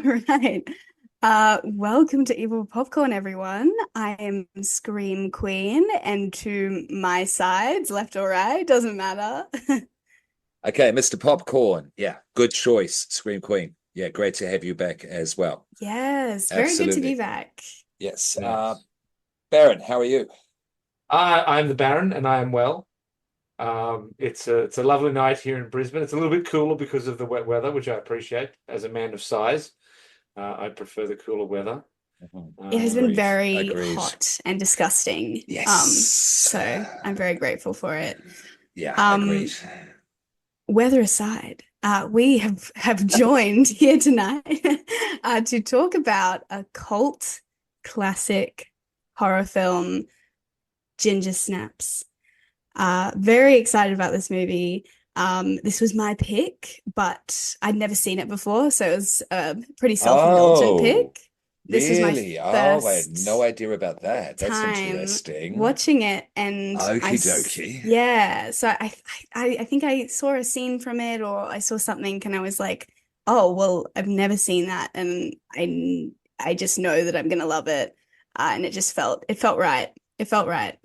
right. Welcome to Evil Popcorn, everyone. I am Scream Queen, and to my sides, left or right, doesn't matter. Okay, Mr. Popcorn. Yeah, good choice, Scream Queen. Yeah, great to have you back as well. Yes, very good to be Absolutely. back. Yes. Yes. Baron, how are you? I'm the Baron and I am well. It's a lovely night here in Brisbane. It's a little bit cooler because of the wet weather, which I appreciate. As a man of size, I prefer the cooler weather. Mhm. It has been Um, Agreed. very Agreed. hot and disgusting. Yes. So I'm very grateful for it. Yeah, agreed. Um, Weather aside, we have joined here tonight to talk about a cult classic horror film, Ginger Snaps. Very excited about this movie. This was my pick, but I'd never seen it before, so it was a pretty self-indulgent Oh, pick. This was my really? Oh, I had no first idea about that. That's time interesting. watching it, and Okie dokie. yeah, so I think I saw a scene from it, or I saw something and I was like, oh well, I've never seen that, and I just know that I'm gonna love it. And it felt right. It felt right.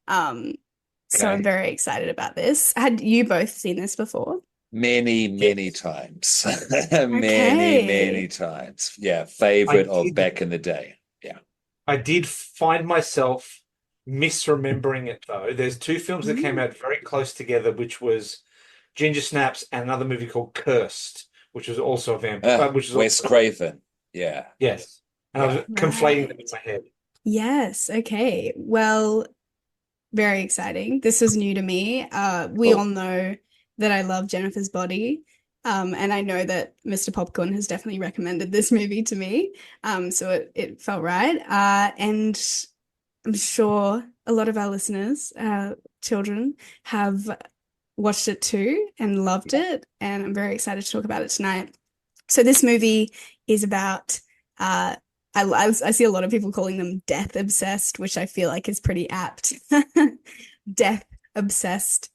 um so I'm Okay. very excited about this. Had you both seen this before? Many, many yes, times. Many, many Okay. times. Yeah, I favorite of did. back in the day. Yeah. I did find myself misremembering it though. There's two films that came Mm. out very close together, which was Ginger Snaps and another movie called Cursed, which was also a vampire, which is Wes also Craven. Yeah, yes, and I was yeah. conflating them in Right. my head. Yes, okay, well, very exciting. This was new to me. We all Cool. know that I love Jennifer's Body. And I know that Mr. Popcorn has definitely recommended this movie to me. So it felt right. And I'm sure a lot of our listeners, children, have watched it too and loved it. And I'm very excited to talk about it tonight. So this movie is about uh I see a lot of people calling them death obsessed, which I feel like is pretty apt. Death obsessed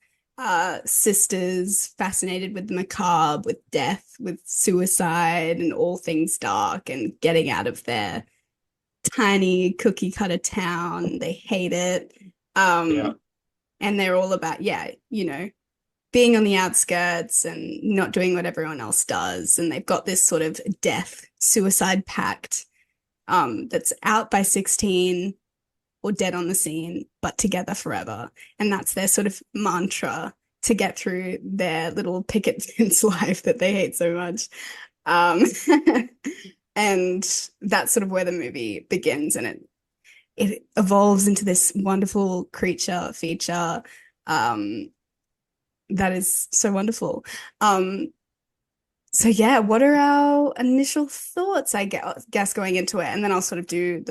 sisters fascinated with the macabre, with death, with suicide and all things dark and getting out of their tiny cookie cutter town. They hate it. Yeah. Um and they're all about, yeah, being on the outskirts and not doing what everyone else does. And they've got this sort of death suicide pact that's out by 16 or dead on the scene, but together forever. And that's their sort of mantra to get through their little picket fence life that they hate so much. Um, and that's sort of where the movie begins, and it evolves into this wonderful creature feature um, that is so wonderful. Um, so yeah, what are our initial thoughts, I guess, going into it? And then I'll sort of do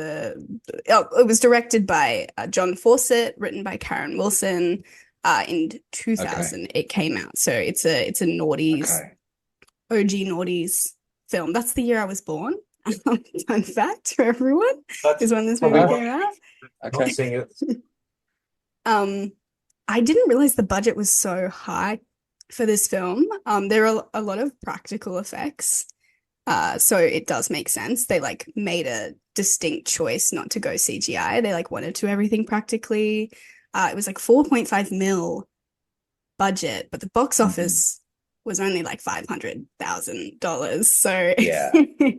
oh, it was directed by John Fawcett, written by Karen Wilson. In Okay. 2000 it came out. So it's a noughties, Okay. OG noughties film. That's the year I was born. Fun fact for everyone That's is when this probably movie Oh, came out. not okay. seeing it. Um, I didn't realize the budget was so high for this film. There are a lot of practical effects. So it does make sense. They like made a distinct choice not to go CGI. They like wanted to do everything practically. It was like 4.5 mil budget, but the box Mhm. office was only like $500,000. So Yeah, yeah.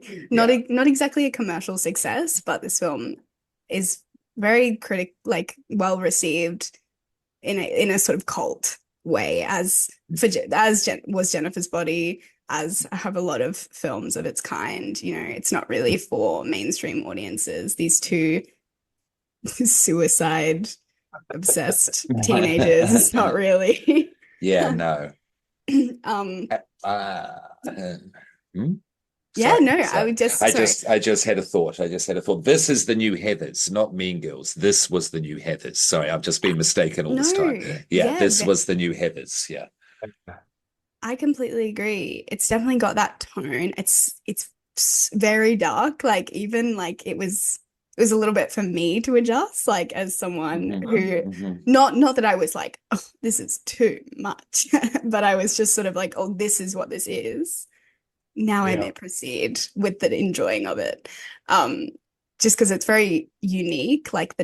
not exactly a commercial success, but this film is very well received in a sort of cult way, was Jennifer's Body, as have a lot of films of its kind. It's not really for mainstream audiences. These two suicide obsessed teenagers. It's not really. Yeah, no. um, Uh, uh, hmm? yeah, Sorry, no, I sorry. would just sorry. I just had a thought. I just had a thought. This is the new Heathers, not Mean Girls. This was the new Heathers. Sorry, I've just been mistaken all this time. No, Yeah, yeah, this was the new Heathers. Yeah. I completely agree. It's definitely got that tone. It's very dark. Like even like it was a little bit for me to adjust, like as someone Mhm, who mhm. not that I was like, oh, this is too much, but I was just sort of like, oh, this is what this is. now I Yeah. may proceed with the enjoying of it. Um, just because it's very unique, like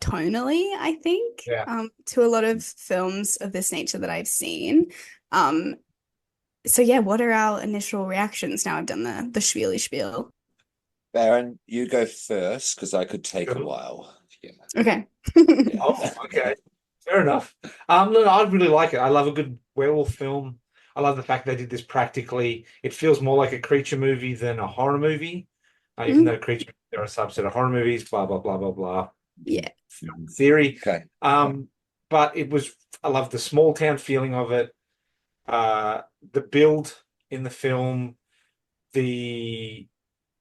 tonally, I think, Yeah. to a lot of films of this nature that I've seen. Um, so yeah, what are our initial reactions now I've done the spiely spiel? Baron, you go first because I could take a Sure. while. Yeah. Okay. Oh, okay. Fair enough. No, I really like it. I love a good werewolf film. I love the fact they did this practically. It feels more like a creature movie than a horror movie. Even Mm, though creature there are a subset of horror movies, blah blah blah blah blah. yeah. Film theory. Okay. But I love the small town feeling of it. Uh, the build in the film, the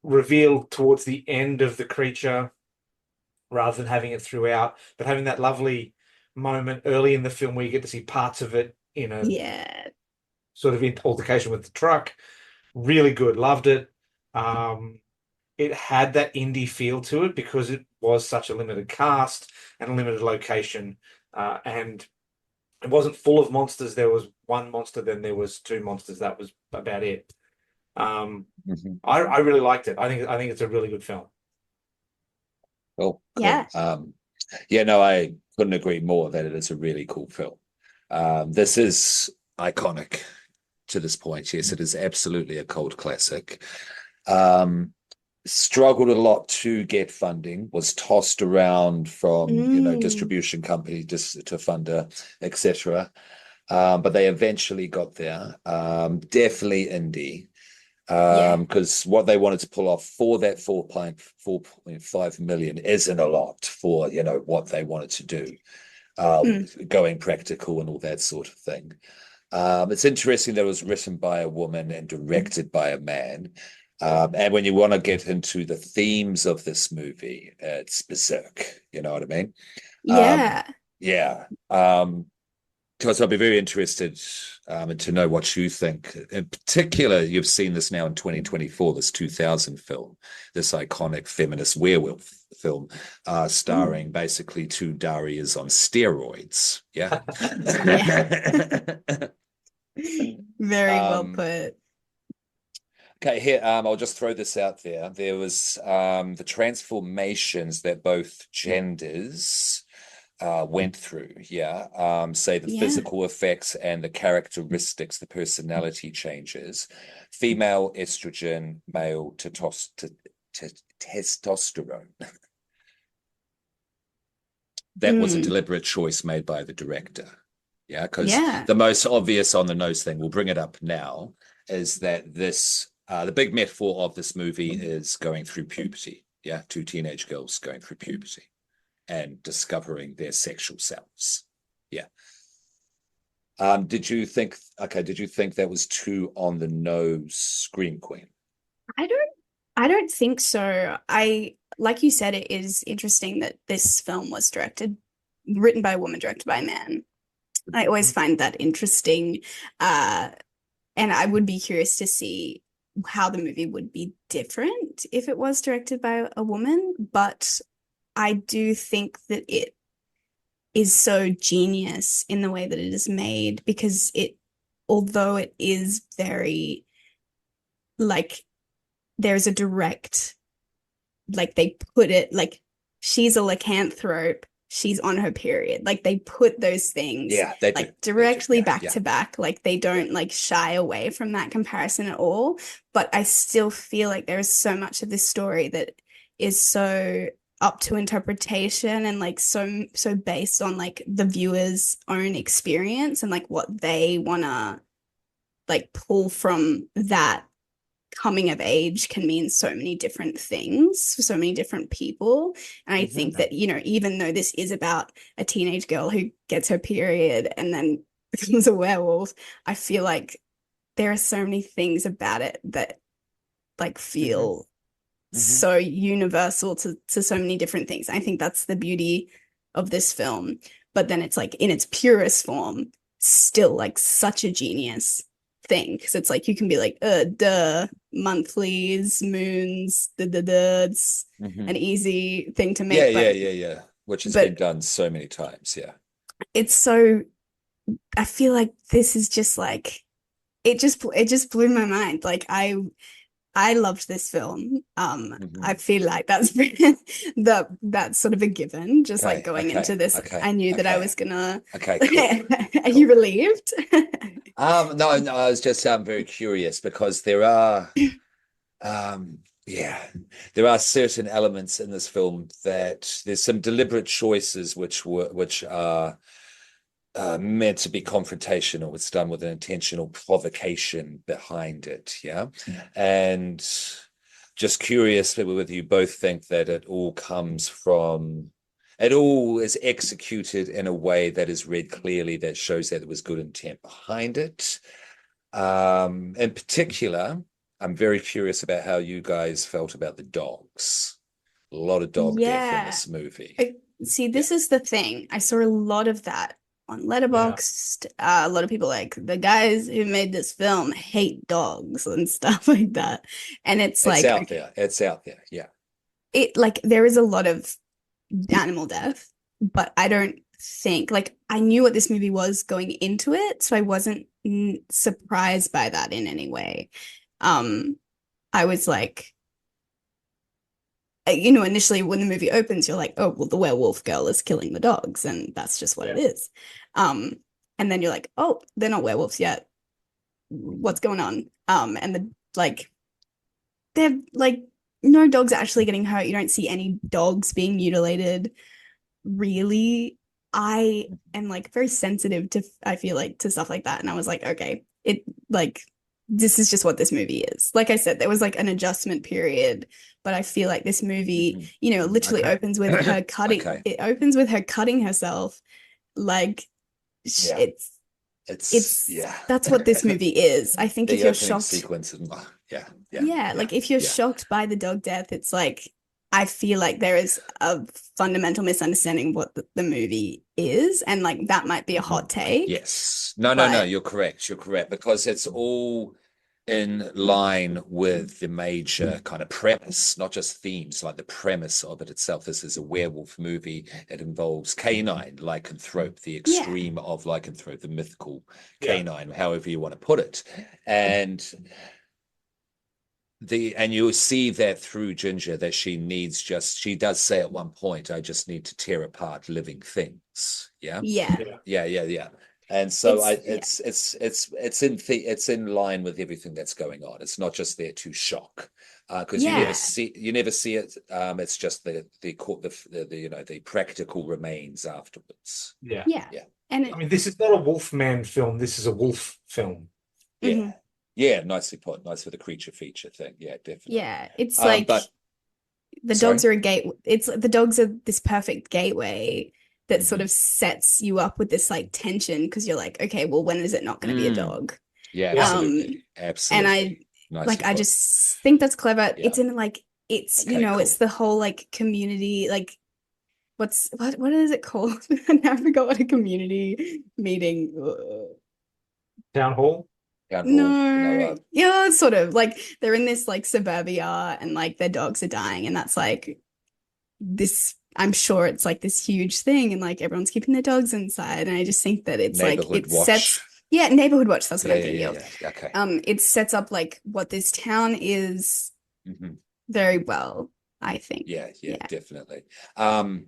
reveal towards the end of the creature rather than having it throughout, but having that lovely moment early in the film where you get to see parts of it in a Yeah. sort of altercation with the truck. Really good, loved it. It had that indie feel to it because it was such a limited cast and a limited location, and it wasn't full of monsters. There was one monster, then there was two monsters. That was about it. Mhm. I really liked it. I think it's a really good film. Cool, Yeah. cool. Yeah, no, I couldn't agree more that it is a really cool film. This is iconic to this point. Yes, it is absolutely a cult classic. Um, Struggled a lot to get funding, was tossed around from, Mm, distribution company just to funder, etc. But they eventually got there. Definitely indie. yeah. Because what they wanted to pull off for that 4.5 million isn't a lot for, what they wanted to do, Mm, going practical and all that sort of thing. It's interesting that it was written by a woman and directed by a man. And when you want to get into the themes of this movie, it's berserk. You know what I mean? Um, yeah. yeah. Because I'll be very interested to know what you think. In particular, you've seen this now in 2024, this 2000 film, this iconic feminist werewolf film, Mm, starring basically two Darias on steroids. Yeah. yeah. Very well um, put. okay, here, I'll just throw this out there. There was the transformations that both genders went through. Yeah. Say the Yeah. physical effects and the characteristics, the personality changes. Female estrogen, male to testosterone. That was a Mm, deliberate choice made by the director. Yeah, because yeah. the most obvious on the nose thing, we'll bring it up now, is that the big metaphor of this movie is going through puberty. Yeah, two teenage girls going through puberty and discovering their sexual selves. Yeah. Did you think that was too on the nose, Scream Queen? I don't I don't think so. Like you said, it is interesting that this film was written by a woman, directed by a man. I always find that interesting. Uh, and I would be curious to see how the movie would be different if it was directed by a woman. But I do think that it is so genius in the way that it is made because although it is very like there's a direct like they put it like she's a lycanthrope, she's on her period. Like they put those things Yeah, they do. like They do. directly Yeah, back yeah. to back. Like they don't like shy away from that comparison at all. But I still feel like there is so much of this story that is so up to interpretation and like so based on like the viewer's own experience and like what they wanna like pull from that coming of age can mean so many different things for so many different people. And I think Mhm. that, even though this is about a teenage girl who gets her period and then becomes a werewolf, I feel like there are so many things about it that like Mhm. feel Mhm. so universal to so many different things. I think that's the beauty of this film. But then it's like in its purest form, still like such a genius thing. Because it's like you can be like, duh, monthlies, moons, it's Mhm. an easy thing to Yeah, make, yeah, yeah, yeah. Which has been but done so many times. Yeah. it's so I feel like this is just like it just blew my mind. Like I loved this film. I feel like that's that's sort of a given. Just like Okay, going into okay, this, okay, I knew that I okay, was gonna. okay, cool, Are cool. you relieved? No, no, I was just very curious because there are yeah, there are certain elements in this film that there's some deliberate choices which are meant to be confrontational. It's done with an intentional provocation behind it. Yeah. And just curious whether you both think that it all is executed in a way that is read clearly, that shows that there was good intent behind it. In particular, I'm very curious about how you guys felt about the dogs. A lot of dog death in Yeah. this movie. See, Yeah. this is the thing. I saw a lot of that on Yeah. Letterboxd. A lot of people like the guys who made this film hate dogs and stuff like that. And it's It's like, out okay, there. It's out there. Yeah. it like there is a lot of animal death, but I don't think like I knew what this movie was going into it, so I wasn't surprised by that in any way. Um, I was like, initially when the movie opens, you're like, oh, well, the werewolf girl is killing the dogs, and that's just what it Yeah. is. Um, and then you're like, oh, they're not werewolves yet. What's going on? And they're like, no dogs are actually getting hurt. You don't see any dogs being mutilated. Really, I am like very sensitive to, I feel like, to stuff like that. And I was like, okay, this is just what this movie is. Like I said, there was like an adjustment period, but I feel like this movie, literally Okay. opens with her cutting, Okay. it opens with her cutting herself. Like Yeah. it's, Yeah. that's what this movie is. I think if The you're opening shocked, sequence and yeah, yeah, yeah, yeah, like if you're yeah. shocked by the dog death, it's like I feel like there is a fundamental misunderstanding of what the movie is, and like that might be a hot take, Yes. No, no, no, but you're correct. You're correct because it's all in line with the major kind of premise, not just themes, like the premise of it itself. This is a werewolf movie. It involves canine lycanthrope, the yeah, extreme of lycanthrope, the mythical Yeah. canine, however you want to put it. And you'll see that through Ginger that she does say at one point, I just need to tear apart living things. Yeah. yeah, Yeah. Yeah, yeah, yeah. And so yeah, it's in line with everything that's going on. It's not just there to shock, because yeah, you never see it. It's just the practical remains afterwards. Yeah. yeah, Yeah, and yeah, I mean, this is not a Wolfman film. This is a wolf film. yeah, mhm, yeah. Nicely put. Nice for the creature feature thing. Yeah, definitely. yeah, it's like But the sorry. dogs are a gate. It's the dogs are this perfect gateway that sort Mhm. of sets you up with this like tension because you're like, okay, well, when is it not going to be a Mm. dog? Yeah, Yeah. Um, absolutely, and I absolutely. Nicely like I put. just think that's clever. Yeah. It's in like Okay, it's cool. the whole like community like what is it called? I forgot what a community meeting. Town Hall. Town hall. No, No, yeah, it's sort of like they're in this like suburbia and like their dogs are dying, and that's like this. I'm sure it's like this huge thing, and like everyone's keeping their dogs inside, and I just think that it's like neighborhood it watch. sets. Yeah, neighborhood watch, that's what Yeah, I'm yeah, thinking yeah, of. yeah. Okay. It sets up like what this town is Mhm. very well, I think. Yeah, yeah, Yeah. definitely. Um,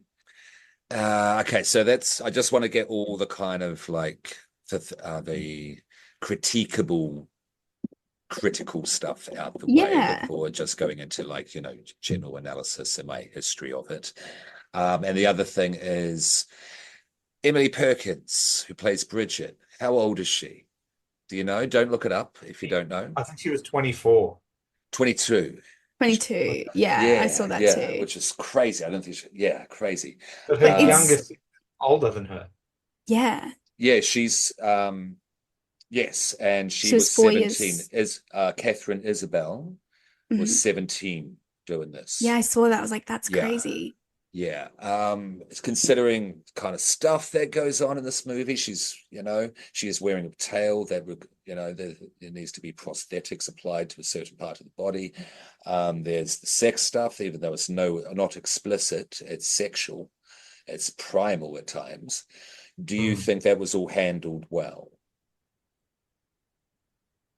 okay, so I just want to get all the kind of like the critiquable, critical stuff out the way Yeah. before just going into like, general analysis and my history of it. And the other thing is Emily Perkins, who plays Bridget. How old is she? Do you know? Don't look it up if you don't know. I think she was 24. 22. 22. Yeah, I saw Yeah, that yeah, too. which is crazy. I don't think yeah, crazy. But her But Um, it's youngest is older than her. yeah. yeah, she's yes, and she She was was four 17. years. Is Catherine Isabel was Mhm. 17 doing Yeah, this. I saw that. I was like, that's Yeah, crazy. yeah. It's considering kind of stuff that goes on in this movie. She is wearing a tail that there needs to be prosthetics applied to a certain part of the body. There's the sex stuff, even though it's not explicit, it's sexual, it's primal at times. Do you Mm. think that was all handled well?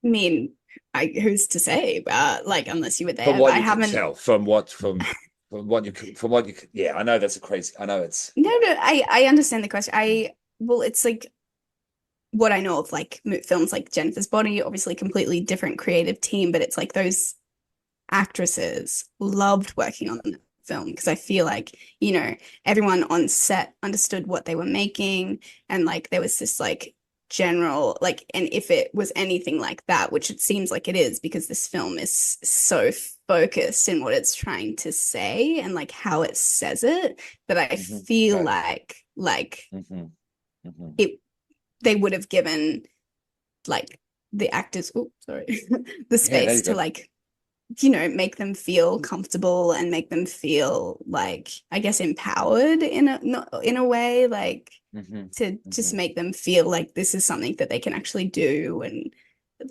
mean, who's to say? Like, unless you were From there, what I you can haven't. tell, from what you yeah, I know that's a crazy. I know it's No, yeah. no, I understand the question. Well, it's like what I know of like films like Jennifer's Body, obviously completely different creative team, but it's like those actresses loved working on the film because I feel like, everyone on set understood what they were making, and like there was this like general like, and if it was anything like that, which it seems like it is because this film is so focused in what it's trying to say and like how it says it, that I feel Okay. like hmm hmm it they would have given like the actors, oh sorry, the Yeah, there space you to go. like, make them feel comfortable and make them feel like, I guess, empowered in a way, like hmm to just hmm make them feel like this is something that they can actually do, and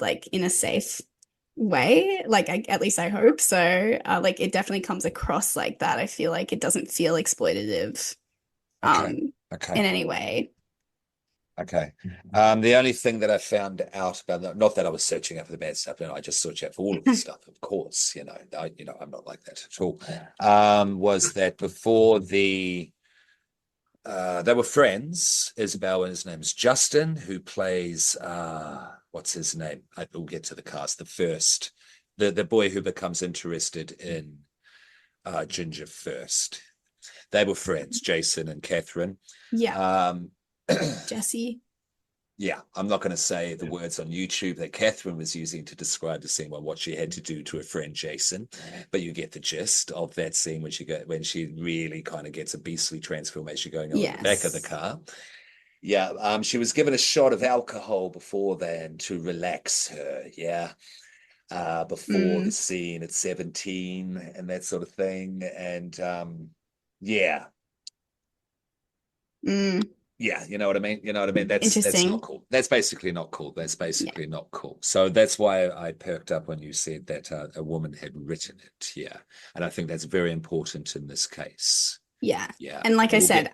like in a safe way. Like at least I hope so. Like it definitely comes across like that. I feel like it doesn't feel exploitative Okay. um Okay. in any way. Okay. The only thing that I found out about that, not that I was searching out for the bad stuff, I just search out for all of the stuff, of course, I'm not like that at all. Was that before they were friends, Isabel, and his name's Justin, who plays what's his name? We'll get to the cast. The boy who becomes interested in Ginger first. They were friends, Jason and Catherine. Yeah, Um, Jesse. yeah, I'm not going to say the words on YouTube that Catherine was using to describe the scene, well, what she had to do to her friend Jason, but you get the gist of that scene when she really kind of gets a beastly transformation going on in the back of the Yes. car. Yeah, she was given a shot of alcohol before then to relax her. Yeah, before the Mm, scene at 17 and that sort of thing, and yeah, mm. yeah, you know what I mean? You know what I mean? That's not Interesting. cool. That's basically not cool. That's Yeah. basically not cool. So that's why I perked up when you said that a woman had written it. Yeah. And I think that's very important in this case. Yeah. Yeah. And like And I we'll said, get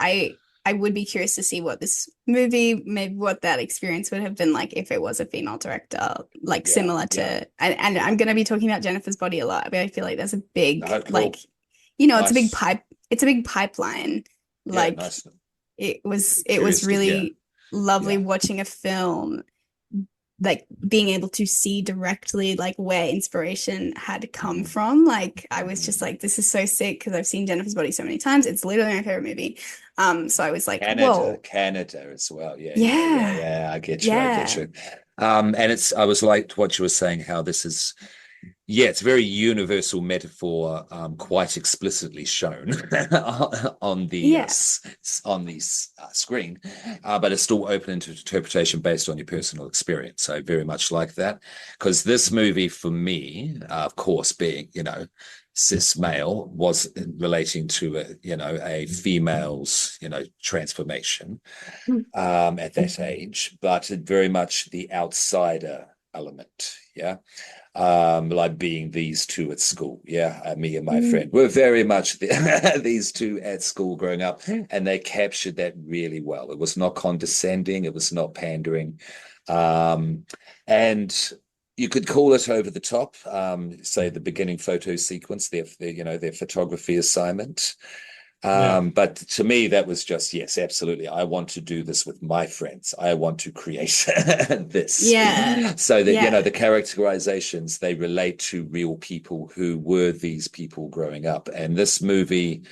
I would be curious to see what this movie, maybe what that experience would have been like if it was a female director, like yeah, similar yeah, to, and yeah. I'm going to be talking about Jennifer's Body a lot, but I feel like there's a No, big, like, cool. Nice. it's a big pipeline. Yeah, Like nice. it was Curious to hear. really lovely Yeah. watching a film, like being able to see directly like where inspiration had come hmm from. Like I was hmm just like, this is so sick because I've seen Jennifer's Body so many times. It's literally my favorite movie. So I was like, whoa, Canada as well. Yeah, yeah, yeah, yeah, yeah. I get you. I get yeah, you. And I was like what you were saying, how this is. Yeah, it's a very universal metaphor, quite explicitly shown on the yeah. screen, but it's still open to interpretation based on your personal experience. I very much like that because this movie, for me, of course, being cis male, was relating to a female's transformation at that age, but very much the outsider element. Yeah, like being these two at school. Yeah, me and my Mm, friend were very much these two at school growing up, and they captured that really well. It was not condescending, it was not pandering, and you could call it over the top. Say the beginning photo sequence, their photography assignment. Yeah. But to me, that was just, yes, absolutely. I want to do this with my friends. I want to create this yeah, so that, yeah. the characterizations, they relate to real people who were these people growing up. And this movie,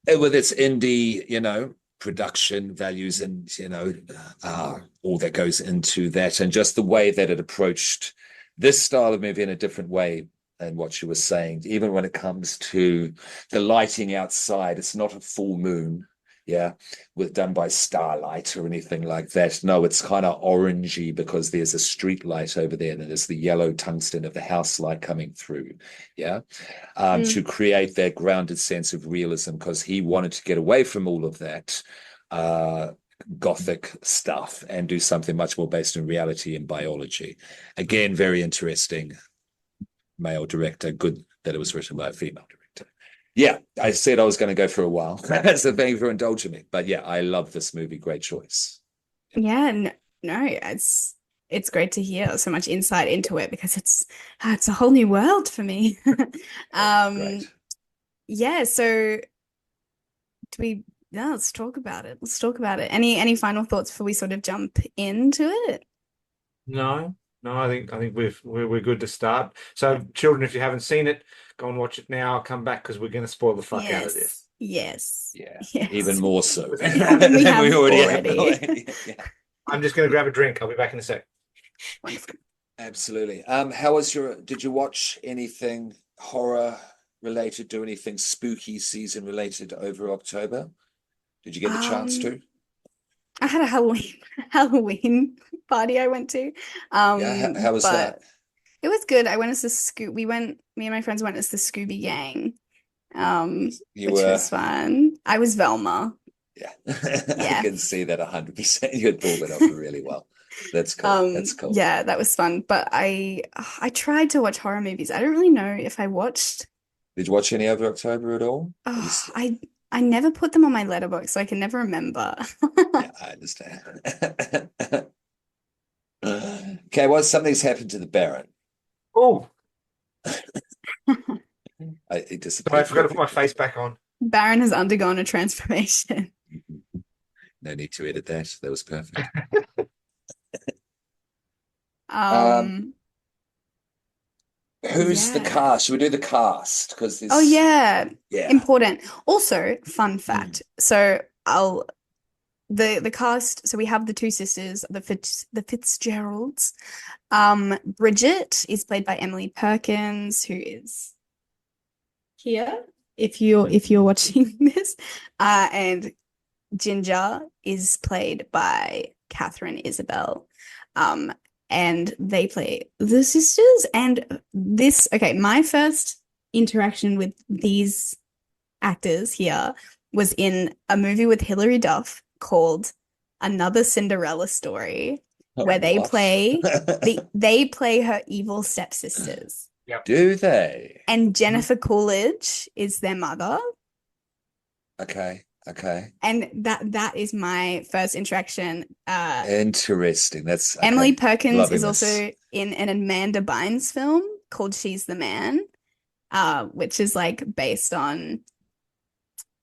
with its indie, production values and, all that goes into that, and just the way that it approached this style of movie in a different way. And what she was saying, even when it comes to the lighting outside, it's not a full moon, yeah, done by starlight or anything like that. No, it's kind of orangey because there's a street light over there, and there's the yellow tungsten of the house light coming through, yeah, Mm, to create that grounded sense of realism because he wanted to get away from all of that uh, gothic stuff and do something much more based in reality and biology. Again, very interesting male director. Good that it was written by a female director. Yeah, I said I was going to go for a while. So thank you for indulging me. But yeah, I love this movie. Great choice. yeah, no, no, it's it's great to hear so much insight into it because it's a whole new world for me. Um, Great. yeah, so do we yeah, let's talk about it. Let's talk about it. Any final thoughts before we sort of jump into it? No, no, I think we're good to start. So, children, if you haven't seen it, go and watch it now. Come back because we're going to spoil the fuck out of this. Yes, yes, Yeah, even yes. more so Than we than we have already have. already. Yeah, I'm just going to grab a drink. I'll be back in a sec. Wonderful. absolutely. How was did you watch anything horror related, do anything spooky season related over October? Did you get the chance Um, to? I had a Halloween party I went to. Yeah, how was that? But it was good. I went as the me and my friends went as the Scooby Gang, You which were, was fun. I was Velma. yeah, I Yeah. can see that 100%. You pulled it off really well. That's cool. That's cool. Yeah, that was fun. But I tried to watch horror movies. I don't really know if I watched. Did you watch any over October at all? Oh, I never put them on my letterbox, so I can never remember. Yeah, I understand. Okay, well, something's happened to the Baron. Oh, He sorry, I disappeared for forgot a to put bit. my face back on. Baron has undergone a transformation. No need to edit that. That was perfect. Um, Um, who's the yeah. cast? Should we do the cast? Because Oh there's, yeah, yeah. important. Also, fun Mm. fact. So I'll the cast. So we have the two sisters, the Fitzgeralds. Bridget is played by Emily Perkins, who is here. If you're watching this, and Ginger is played by Catherine Isabel. Um, and they play the sisters. And okay, my first interaction with these actors here was in a movie with Hilary Duff called Another Cinderella Story, Oh, where what? they play her evil stepsisters. Yep. Do they? And Jennifer Coolidge is their mother. Okay, okay. And that is my first interaction. Interesting. That's Emily okay. Perkins Loving is this. also in an Amanda Bynes film called She's the Man, which is like based on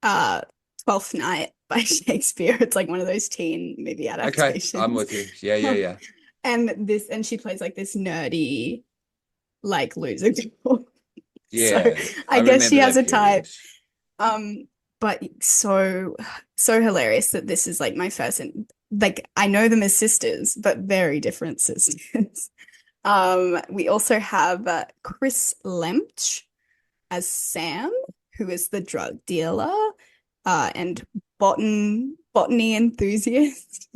uh Twelfth Night by Shakespeare. It's like one of those teen movie Okay, I'm adaptations. with you. Yeah, yeah, yeah. And she plays like this nerdy, like loser girl. So Yeah, I I guess she remember has that a type. period. But so hilarious that this is like my first like I know them as sisters, but very different sisters. We also have Chris Lemch as Sam, who is the drug dealer, and botany enthusiast.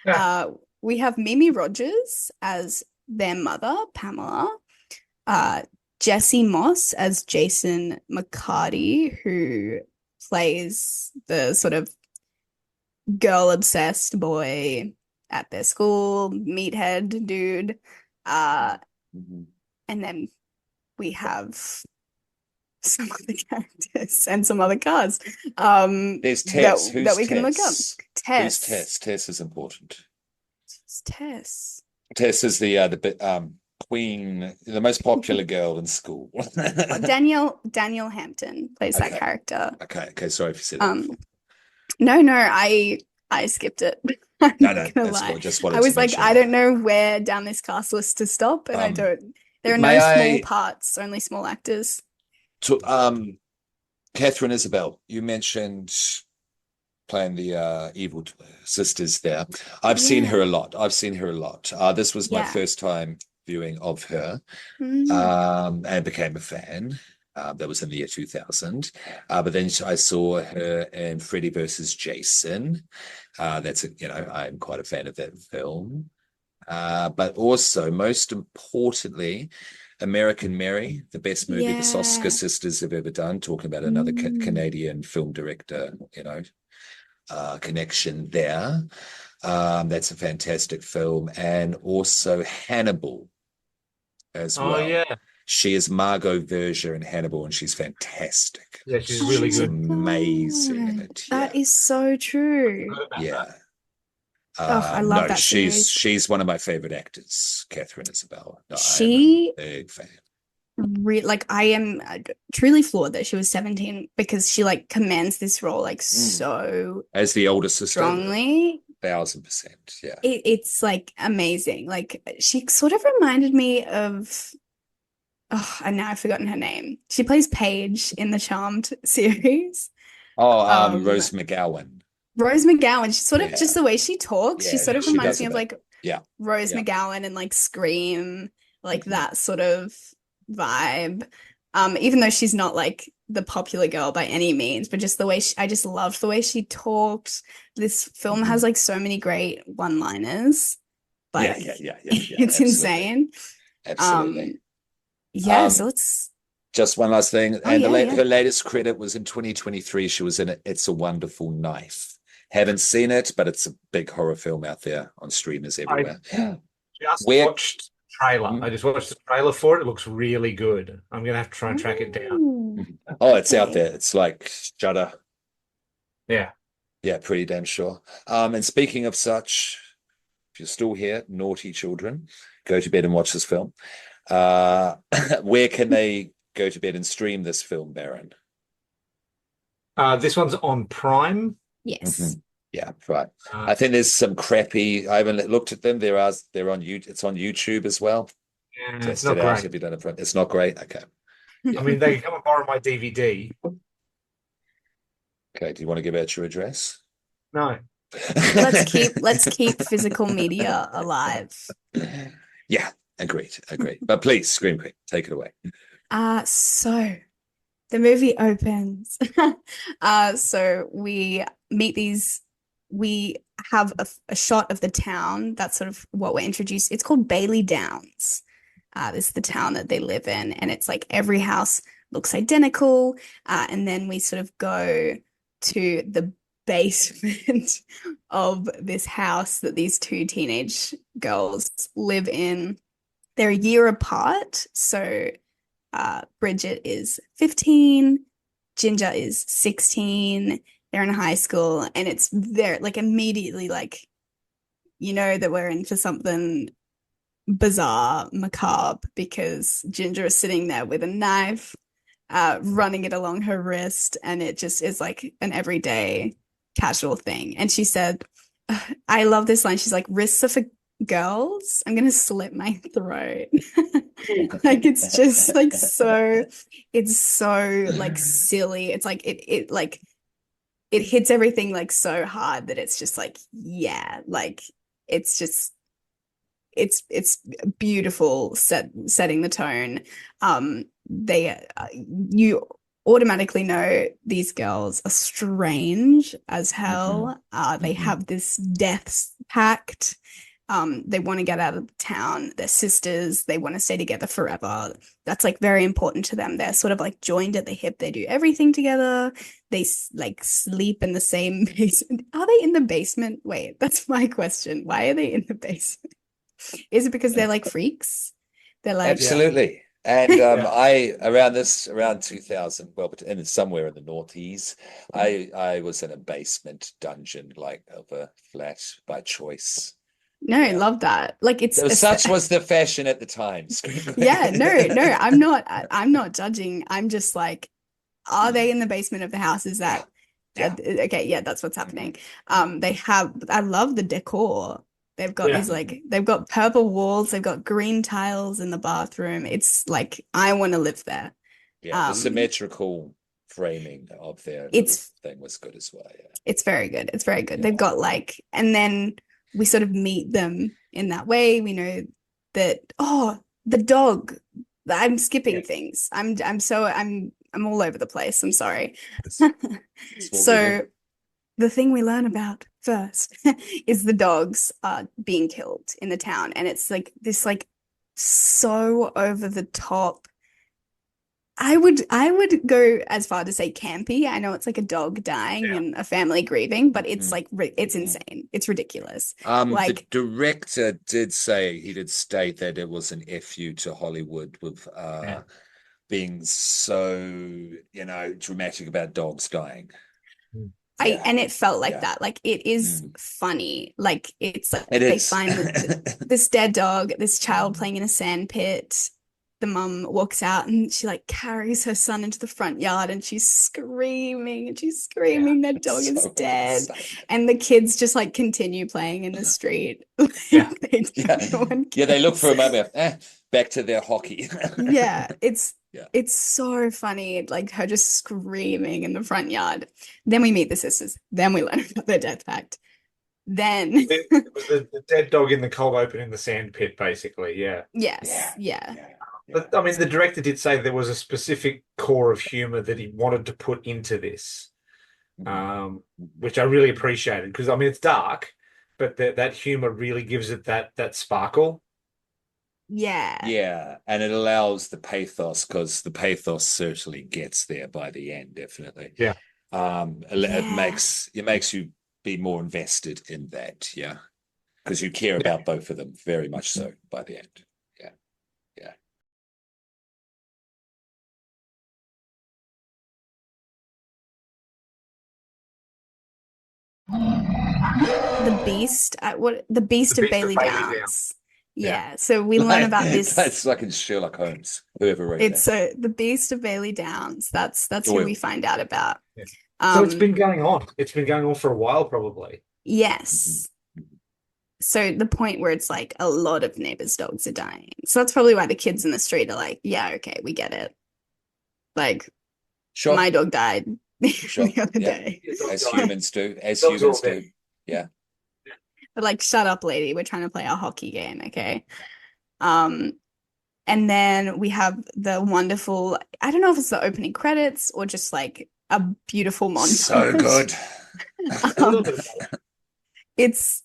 Yeah. Uh, we have Mimi Rogers as their mother, Pamela. Uh, Jesse Moss as Jason McCarty, who plays the sort of girl obsessed boy at their school, meathead dude. Uh, Mhm. and then we have some other characters and some other cars There's that Tess. that Who's we can look up. Tess? Who's Tess. Tess? Tess is important. Who's Tess? Tess is the queen, the most popular girl in school. Oh, Danielle Hampton plays that Okay, character. okay, okay. Sorry if you said that Um, before. no, I skipped it. I'm No, not no, gonna that's lie. cool. Just I wanted to was like, mention I don't that. know where down this cast list to stop, and I Um, don't. There are no may small I parts, only small actors. to Catherine Isabel, you mentioned playing the evil sisters there. I've seen her Yeah, a lot. I've seen her a lot. This was my yeah. first time viewing of her, Mm, and became a fan. That was in the year 2000. But then I saw her in Freddy versus Jason. I'm quite a fan of that film. But also, most importantly, American Mary, the best movie the Soska yeah. sisters have ever done, talking about another Mm, Canadian film director, connection there. That's a fantastic film. And also Hannibal as Oh well. yeah. She is Margot Verger in Hannibal, and she's fantastic. Yeah, she's oh really She's my good. amazing in God. it. That Yeah. is so true. Forgot about that. Yeah. Oh, I love No, that she's series. she's one of my favorite actors, Catherine Isabel. No, I am a She big fan. like I am truly floored that she was 17 because she like commands this role like Mm. so As the older sister, strongly. 1000%. Yeah. It's like amazing. Like she sort of reminded me of oh, and now I've forgotten her name. She plays Paige in the Charmed series. Oh, Um, Rose McGowan. Rose McGowan. She's sort of just Yeah, the way she talks. She yeah, sort of she reminds does me a of bit. like Yeah, Rose yeah. McGowan and like Scream, like Mhm. that sort of vibe. Even though she's not like the popular girl by any means, but just the way I just loved the way she talked. This film has Mhm. like so many great one-liners. Yeah, Like yeah, yeah, yeah, yeah. it's Absolutely, insane. absolutely. Um, yeah, so Um, let's just one last thing, oh and yeah, yeah. her latest credit was in 2023. She was in It's a Wonderful Knife. Haven't seen it, but it's a big horror film out there on streamers I everywhere. just Where? watched the trailer. Mhm. I just watched the trailer for it. It looks really good. I'm gonna have to try and track it down. Oh, Mhm. Oh, it's out okay. there. It's like Shudder. Yeah. Yeah, pretty damn sure. And speaking of such, if you're still here, naughty children, go to bed and watch this film. Uh, where can they go to bed and stream this film, Baron? This one's on Prime. Yes. Mhm. Yeah, right. Uh, I think there's some crappy. I haven't looked at them. They're on you. It's on YouTube as well. yeah, it's Test it not out. great. Have you done it? It's not great. Okay. I Yeah. mean, they can come and borrow my DVD. Okay. Do you want to give out your address? No. Let's keep physical media alive. Yeah. Agreed. Agreed. But please, Scream Queen, take it away. So the movie opens. So we meet these, we have a shot of the town. That's sort of what we're introduced. It's called Bailey Downs. This is the town that they live in, and it's like every house looks identical. And then we sort of go to the basement of this house that these two teenage girls live in. They're a year apart, so Bridget is 15, Ginger is 16. They're in high school, and it's very like immediately like you know that we're in for something bizarre, macabre, because Ginger is sitting there with a knife, running it along her wrist, and it just is like an everyday casual thing. And she said, I love this line. She's like, "Wrists are for girls. I'm gonna slit my throat." Like it's just like so, it's so like silly. It's like it like it hits everything like so hard that it's just like, yeah, like it's just it's beautiful setting the tone. They you automatically know these girls are strange as Hmm. hell. They Hmm. have this death pact. They want to get out of town. They're sisters. They want to stay together forever. That's like very important to them. They're sort of like joined at the hip. They do everything together. They like sleep in the same basement. Are they in the basement? Wait, that's my question. Why are they in the basement? Is it because they're like freaks? They're like, Yeah. Absolutely. And Yeah. I around 2000, well, but in somewhere in the noughties, I was in a basement dungeon like of a flat by choice. no, Yeah. love that. Like it's Such was the fashion at the time. Scream yeah, no, no, Queen. I'm not judging. I'm just like, are they in the basement of the house? Is Yeah. that Yeah. okay? Yeah, that's what's Mhm. happening. They have. I love the decor. They've got Yeah. these like they've got purple walls. They've got green tiles in the bathroom. It's like I want to live there. Yeah. The Um, symmetrical framing of their little it's thing was good as well. Yeah. it's very good. It's very good. They've Yeah. got like, and then we sort of meet them in that way. We know that, oh, the dog. I'm skipping Yeah. things. I'm all over the place. I'm sorry. It's forgiven. So the thing we learn about first is the dogs being killed in the town. And it's like this like so over the top I would go as far to say campy. I know it's like a dog dying Yeah. and a family grieving, but it's Mhm. like it's Mhm. insane. It's ridiculous. The Like, director did say he did state that it was an FU to Hollywood with Yeah. being so, dramatic about dogs dying. Yeah. And it felt like Yeah. that. Like it is Mm. funny. Like it's like It they is. find this dead dog, this child playing in a sand pit. The mum walks out and she like carries her son into the front yard and she's screaming and she's Yeah. screaming that dog It's is so dead. insane. And the kids just like continue playing in the street. Yeah. No one Yeah, they look cares. for a moment, back to their hockey. Yeah, Yeah. it's so funny, like her just screaming in the front yard. Then we meet the sisters. Then we learn about their death pact. Then It was the dead dog in the cold open in the sand pit, basically. Yeah. yes, Yeah. yeah. Yeah. Yeah. But I mean, the director did say there was a specific core of humor that he wanted to put into this, Mhm. which I really appreciated because I mean it's dark, but that humor really gives it that sparkle. Yeah. Yeah, and it allows the pathos because the pathos certainly gets there by the end, definitely. Yeah. Yeah. It makes you be more invested in that, yeah, because you care Yeah. about both of them very much so by the end. Yeah, yeah. The The Beast of Beast of Bailey Bailey Down. Downs. Yeah. Yeah. So we learn about this. That's like in Sherlock Holmes, whoever wrote It's that. the Beast of Bailey Downs. That's who we Doyle. find out about. Yeah. So it's Um, been going on. It's been going on for a while, probably. yes. So the point where it's like a lot of neighbors' dogs are dying. So that's probably why the kids in the street are like, yeah, okay, we get it. Like Sure, my dog died sure. the other Yeah, day. as humans do, as Dogs are all humans do. dead. Yeah. But like, shut up, lady. We're trying to play our hockey game, okay? Um, and then we have the wonderful, I don't know if it's the opening credits or just like a beautiful So montage. good. A little Um, bit of both. it's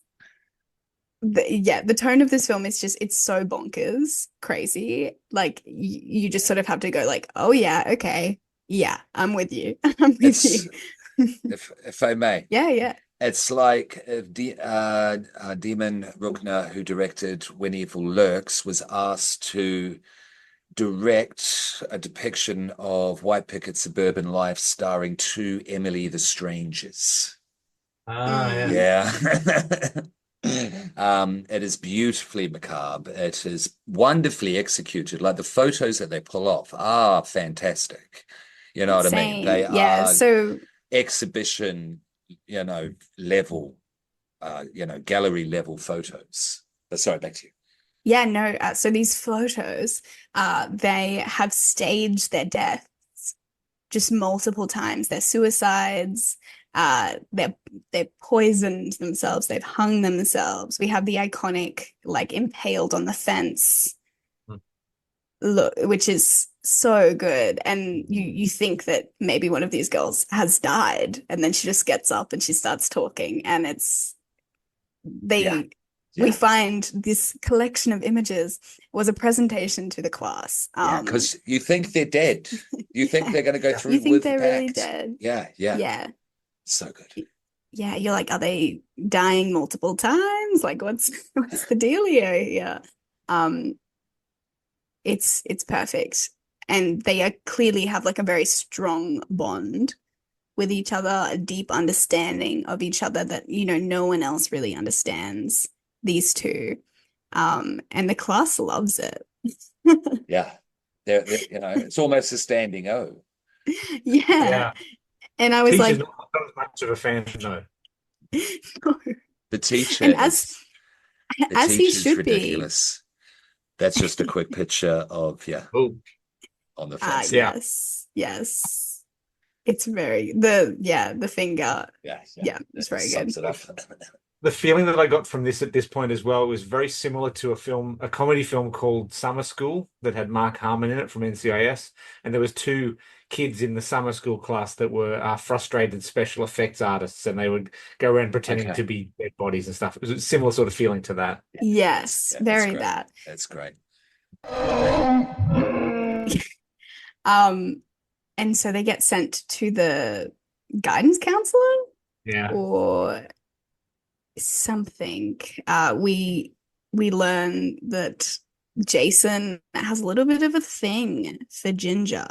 the tone of this film is just it's so bonkers, crazy. Like you just sort of have to go like, oh yeah, okay, yeah, I'm with you. I'm with It's you. if I may, Yeah, yeah. it's like if Demon Ruckner, who directed When Evil Lurks, was asked to direct a depiction of white picket suburban life starring two Emily the Strangers. Ah, yeah. Mm, Yeah. It is beautifully macabre. It is wonderfully executed. Like the photos that they pull off are fantastic. You know what I mean? insane. They Yeah. are So exhibition, level, gallery level photos. But sorry, back to you. yeah, no. So these photos, they have staged their deaths just multiple times. Their suicides, they've poisoned themselves, they've hung themselves. We have the iconic like impaled on the fence Hmm. look, which is so good. And you think that maybe one of these girls has died, and then she just gets up and she starts talking, and Yeah, we yeah, find this collection of images was a presentation to the class. yeah. Because you think they're dead. You think Yeah. they're going to go Yeah. You through think with the they're really pact. dead. Yeah, yeah. Yeah. So good. Yeah, you're like, are they dying multiple times? Like what's the dealio here? Um, it's perfect. And they are clearly have like a very strong bond with each other, a deep understanding of each other that, no one else really understands these two. And the class loves it. Yeah. It's almost a standing O. Yeah. Yeah. And I was Teacher's like, not as much of a fan, no. no. The teacher And is the as he teacher's should be. ridiculous. That's just a quick picture of, yeah, Oh, on the fence there. yeah. Yes. It's the finger. Yeah, yeah. Yeah, it's That very good. sums it up. The feeling that I got from this at this point as well was very similar to a comedy film called Summer School that had Mark Harmon in it from NCIS, and there was two kids in the summer school class that were frustrated special effects artists, and they would go around pretending to Okay. be dead bodies and stuff. It was a similar sort of feeling to that. Yeah, Yes, yeah, that's very great. that. That's great. Um, and so they get sent to the guidance counselor Yeah. or something. We learn that Jason has a little bit of a thing for Ginger,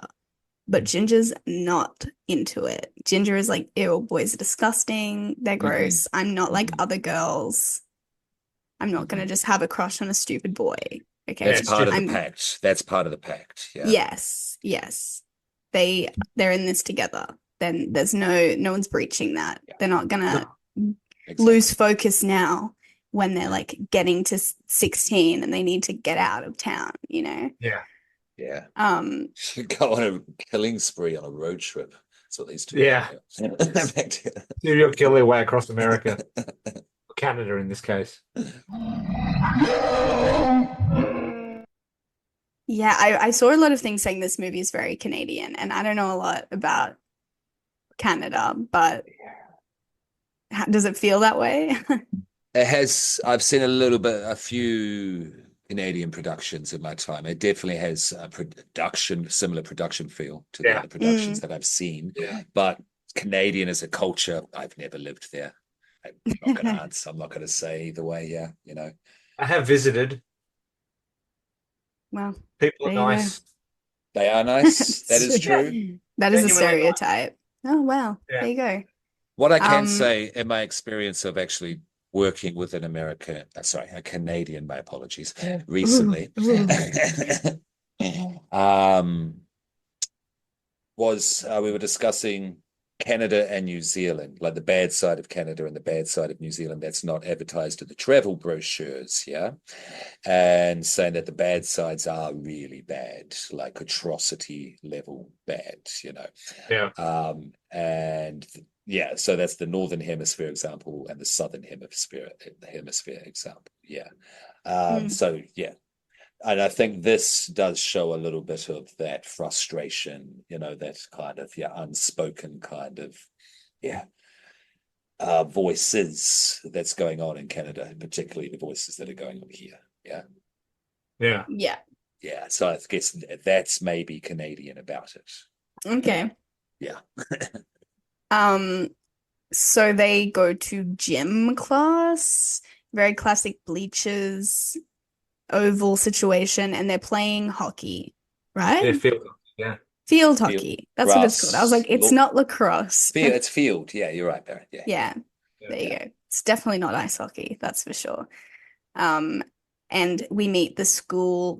but Ginger's not into it. Ginger is like, ew, boys are disgusting. They're gross. I'm not like other girls. I'm not gonna just have a crush on a stupid boy. Okay. That's part of the I'm pact. That's part of the pact. Yeah. yes, yes. They're in this together. Then there's no one's breaching that. Yeah. They're not gonna Exactly. lose focus now when they're like getting to 16 and they need to get out of town, you know? Yeah. Yeah. Um, Should go on a killing spree on a road trip. That's what these two Yeah. do. Back to- Serial kill their way across America. Canada in this case. yeah, I saw a lot of things saying this movie is very Canadian, and I don't know a lot about Canada, but does it feel that way? It has, I've seen a few Canadian productions in my time. It definitely has a similar production feel to the Yeah. other productions that I've seen. Yeah. But Canadian as a culture, I've never lived there. I'm not going to answer. I'm not going to say either way. Yeah, you know. I have visited. Well, People are there you go. nice. They are nice. That is true. That is a Genuinely nice. stereotype. Oh, wow. Yeah. There you go. What I can Um, say in my experience of actually working with a Canadian, my apologies, recently, was we were discussing Canada and New Zealand, like the bad side of Canada and the bad side of New Zealand that's not advertised in the travel brochures, yeah? And saying that the bad sides are really bad, like atrocity level bad, you know? Yeah. And yeah, so that's the Northern Hemisphere example and the Southern Hemisphere example, yeah. So yeah, and I think this does show a little bit of that frustration, you know, that kind of unspoken kind of voices that's going on in Canada, particularly the voices that are going on here. Yeah. Yeah. yeah. So I guess that's maybe Canadian about it. Okay. Yeah. So they go to gym class, very classic bleachers, oval situation, and they're playing hockey, right? Yeah. Yeah. Field hockey. That's what it's called. I was like, it's Grass, not lacrosse. It's field. Yeah, you're right, Barrett. Yeah. Yeah, there you go. It's definitely not ice hockey, that's for sure. And we meet the school.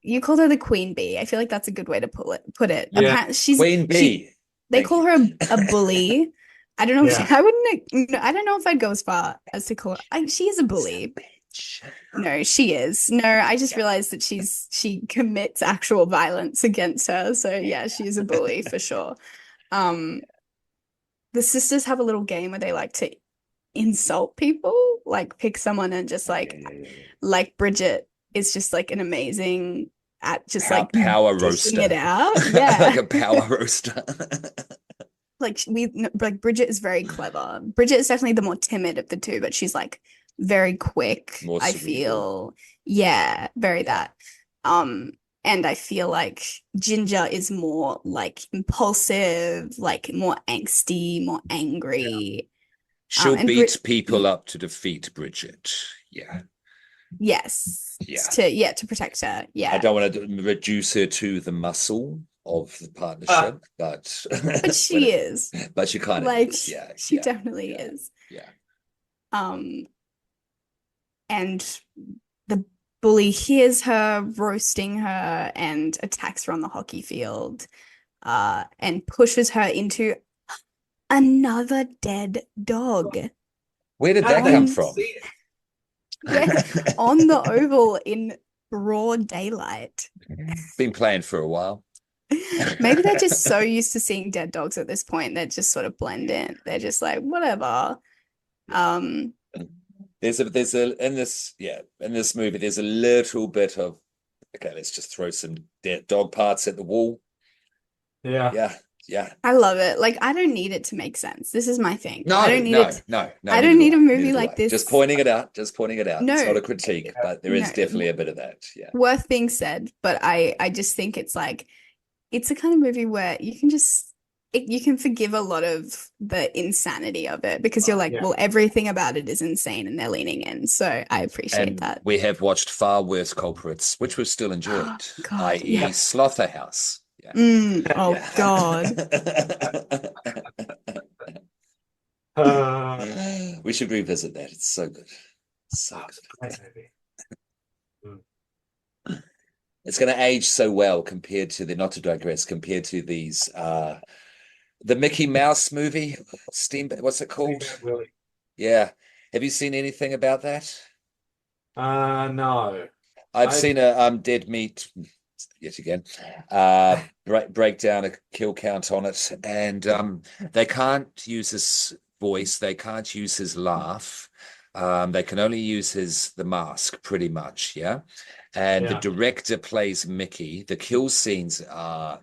You called her the Queen Bee. I feel like that's a good way to put it. Yeah. Queen Bee. They call her a bully. I don't know Yeah. if I don't know if I'd go as far as to call her. She is a bully. No, she is. No, I just realized that she commits actual violence against her. So yeah, she is a bully for sure. The sisters have a little game where they like to insult people, like pick someone and just like Bridget is just like an amazing at just like power dishing roaster. it out. Yeah. Like a power roaster. Like Bridget is very clever. Bridget is definitely the more timid of the two, but she's like very quick, More I cerebral. feel. Yeah, very that. And I feel like Ginger is more like impulsive, like more angsty, more angry. She'll and beat people up to defeat Bridget. Yeah. Yes. Yeah. To protect her. Yeah. I don't want to reduce her to the muscle of the partnership, but she is. But she kind of like is. Yeah. She definitely is. Yeah. And the bully hears her roasting her and attacks her on the hockey field, and pushes her into another dead dog. Where did that come from? On the oval in broad daylight. Been playing for a while. Maybe they're just so used to seeing dead dogs at this point, they're just sort of blend in. They're just like, whatever. There's in this movie, there's a little bit of, okay, let's just throw some dead dog parts at the wall. Yeah. Yeah. I love it. Like, I don't need it to make sense. This is my thing. No, I don't need it. No. I don't need a movie like this. Just pointing it out. No. It's not a critique, but there is definitely a bit of that. Yeah. Worth being said, but I just think it's like, it's a kind of movie where you can just, you can forgive a lot of the insanity of it because you're like, well, everything about it is insane and they're leaning in. So I appreciate that. We have watched far worse culprits, which we've still enjoyed, i.e. Slaughterhouse. Oh Yeah. God. We should revisit that. It's so good. So It's good. a great movie. Mm. It's going to age so well compared to not to digress, compared to these, the Mickey Mouse movie, what's it called? Steamboat Willie. Yeah. Have you seen anything about that? No. I've I seen a Dead Meat yet again, breakdown a kill count on it, and they can't use his voice, they can't use his laugh, they can only use the mask, pretty much, yeah. And the yeah. director plays Mickey. The kill scenes are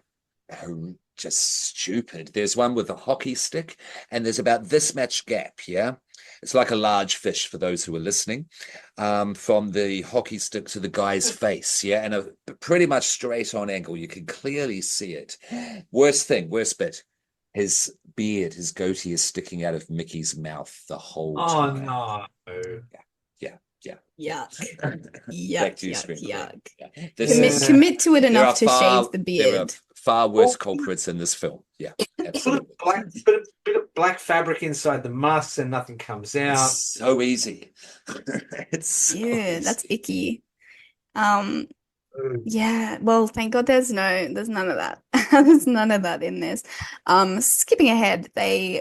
just stupid. There's one with a hockey stick, and there's about this much gap, yeah. It's like a large fish for those who are listening, from the hockey stick to the guy's face, yeah, and a pretty much straight on angle. You can clearly see it. Worst bit, his beard, his goatee is sticking out of Mickey's mouth the whole Oh time. no. Yeah, yeah. Yuck. Back Yuck, to you, yuck, Screen Queen. yuck. Yeah. Commit to it There enough are to shave the there are beard. far worse Well, culprits in this film. Yeah, put a absolutely. bit of black fabric inside the mask and nothing comes It's out. so easy. It's so Yeah, that's easy. icky. Um, Mm. yeah, well, thank God there's none of that. There's none of that in this. Skipping ahead,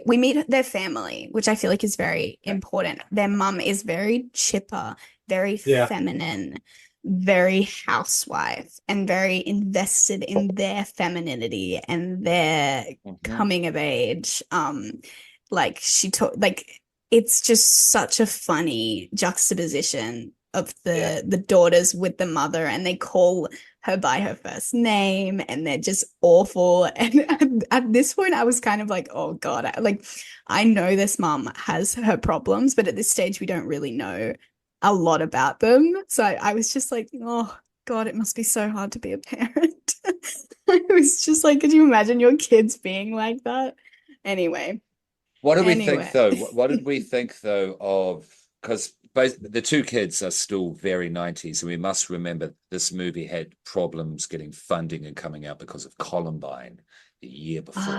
we meet their family, which I feel like is very important. Their mum is very chipper, very Yeah. feminine, very housewife, and very invested in their femininity and their coming of age. Like it's just such a funny juxtaposition of the daughters with the mother, and they call her by her first name, and they're just awful. And at this point I was kind of like, oh God, I know this mom has her problems, but at this stage we don't really know a lot about them. So I was just like, oh God, it must be so hard to be a parent. I was just like, could you imagine your kids being like that? Anyway. What do we think, Anyway. though? What did we think, though, of because both the two kids are still very 90s, and we must remember this movie had problems getting funding and coming out because of Columbine the year before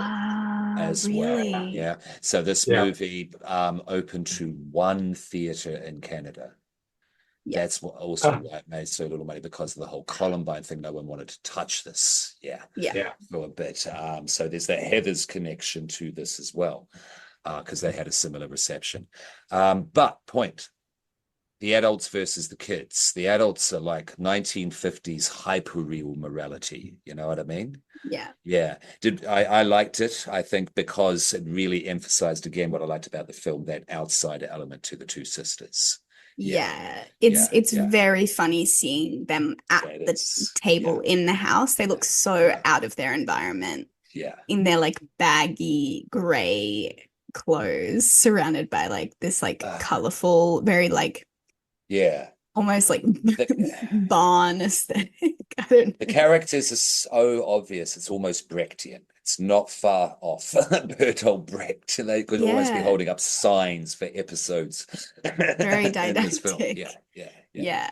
as well. Really? Yeah. So this Yeah. movie opened to one theater in Canada. Yeah. That's what also why it made so little money, because of the whole Columbine thing. No one wanted to touch this. Yeah. Yeah. For a bit. So there's that Heather's connection to this as well, because they had a similar reception. But the adults versus the kids. The adults are like 1950s hyper-real morality. You know what I mean? Yeah. Yeah. I liked it, I think, because it really emphasized again what I liked about the film, that outsider element to the two sisters. Yeah. It's yeah. very funny seeing them at That the is, table in the house. They look so out of their environment yeah. in their like baggy gray clothes, surrounded by like this like colorful, very like yeah. almost like barn aesthetic. I don't know. The characters are so obvious, it's almost Brechtian. It's not far off Bertolt Brecht. They could almost be Yeah. holding up signs for episodes Very in this film. didactic. Yeah. Yeah.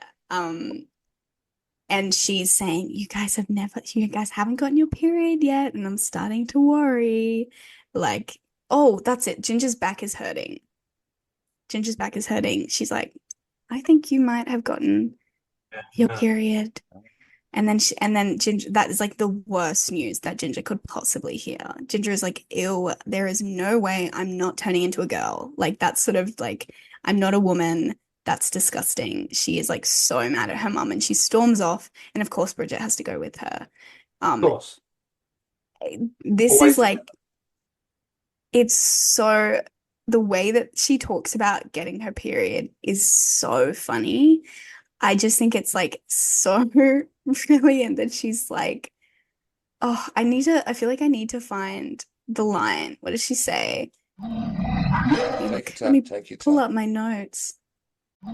And she's saying, you guys haven't gotten your period yet, and I'm starting to worry. Like, oh, that's it. Ginger's back is hurting. She's like, I think you might have gotten your period. And then Ginger, that is like the worst news that Ginger could possibly hear. Ginger is like, ew, there is no way I'm not turning into a girl. Like, that's sort of like, I'm not a woman. That's disgusting. She is like so mad at her mum, and she storms off. And of course, Bridget has to go with her. Of course. This Always is like, it's so, the way that she talks about getting her period is so funny. I just think it's like so brilliant that she's like, oh, I feel like I need to find the line. What does she say? Take Let me your pull time. up my notes. Did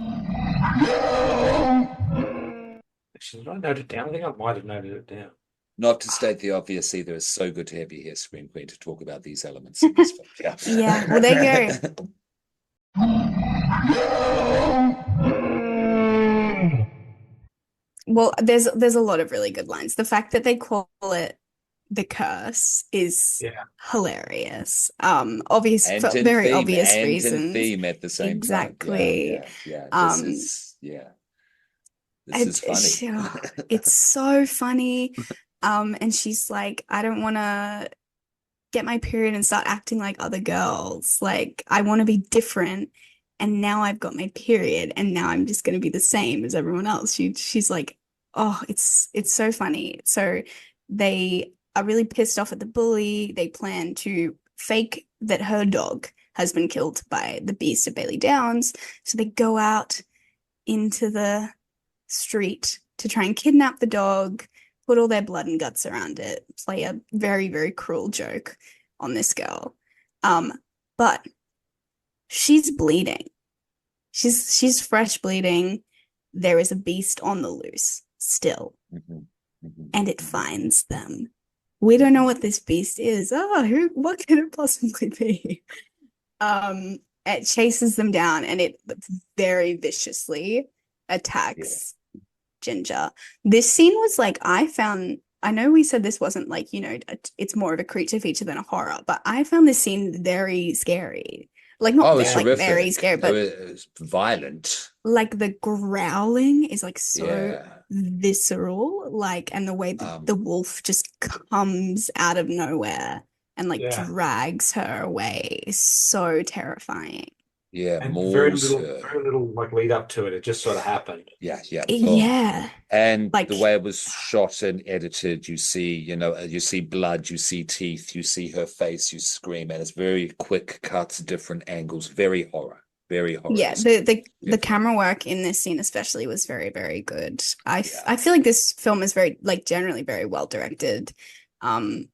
I note it down? I think I might have noted it down. Not to state the obvious either, it's so good to have you here, Screen Queen, to talk about these elements in this film. Yeah. Yeah, well, there you go. Well, there's a lot of really good lines. The fact that they call it the curse is Yeah. hilarious. Obvious for And in very theme, obvious and in reasons. theme at the same time. Yeah, Exactly. yeah, yeah. Um, This is funny. it's so funny. And she's like, I don't want to get my period and start acting like other girls. Like, I want to be different. And now I've got my period, and now I'm just going to be the same as everyone else. She's like, oh, it's so funny. So they are really pissed off at the bully. They plan to fake that her dog has been killed by the beast of Bailey Downs. So they go out into the street to try and kidnap the dog, put all their blood and guts around it, play a very, very cruel joke on this girl. But she's bleeding. She's fresh bleeding. There is a beast on the loose still, Mhm, mhm, and it mhm, finds them. We don't know what this beast is. What could it possibly be? It chases them down, and it very viciously yeah. attacks Ginger. This scene was like, I know we said this wasn't like, it's more of a creature feature than a horror, but I found this scene very scary. Like, not Oh, it's like very horrific. scary, but It was violent. like the growling is like so Yeah. visceral, like, and the way that the Um, wolf just comes out of nowhere and like Yeah. drags her away is so terrifying. yeah, And mauls her. very little like lead up to it. It just sort of happened. Yeah, yeah, boom. Yeah, And the like way it was shot and edited, you see, you see blood, you see teeth, you see her face, you scream, and it's very quick cuts, different angles, very horror yeah, esque. the Definitely. camera work in this scene especially was very, very good. I Yeah. feel like this film is very like generally very well directed. Um,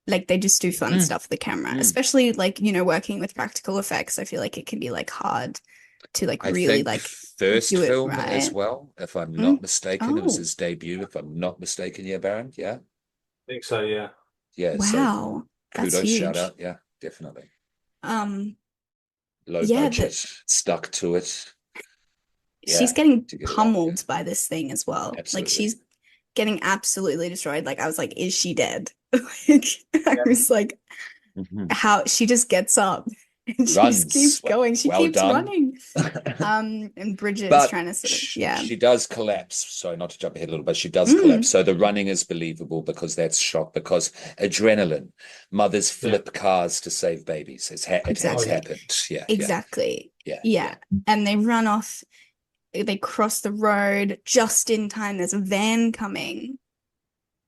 like they just do fun Mm, stuff with the camera, mm. especially like, working with practical effects. I feel like it can be like hard to like I really think like first do it film as right. well, if I'm not Mm. mistaken. It was Oh, his debut, if I'm not mistaken. Yeah, Baron. Yeah. I think so, yeah. Yeah. So wow. That's kudos, shout huge. out. Yeah, definitely. Um, Low yeah, budget, that stuck to it. she's Yeah, getting to get it out. Yeah, pummeled by this thing as well. Like absolutely. she's getting absolutely destroyed. Like I was like, is she dead? Like I Yeah. was like, Mhm. how she just gets up and she just Runs. keeps going. She Well keeps done. running. And Bridget is But trying to sort of, yeah. she does collapse. Sorry, not to jump ahead a little, but she does collapse. Mm, So the running is believable because that's shock, because adrenaline. Mothers Yeah. flip cars to save babies. It has Oh, yeah. exactly. happened. Yeah, yeah, Exactly. yeah, Yeah. yeah. And they run off, they cross the road just in time. There's a van coming.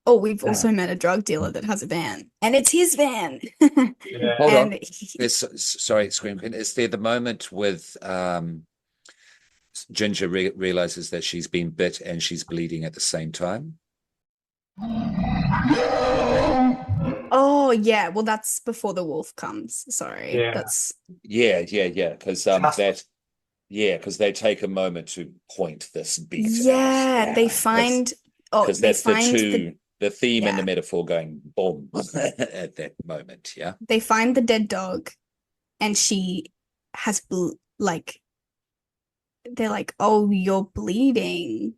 Oh, we've Ah. also met a drug dealer that has a van, and it's his van. Yeah. Hold on. And Sorry, Scream Queen. Is there the moment with Ginger realizes that she's been bit and she's bleeding at the same time? oh yeah, well that's before the wolf comes. Sorry. Yeah. That's Yeah, yeah, yeah. Because Just because they take a moment to point this beat out. yeah, they Yeah, find oh, because they that's find the theme and the yeah, metaphor going boom at that moment. Yeah. they find the dead dog and she has bl like they're like, "Oh, you're bleeding."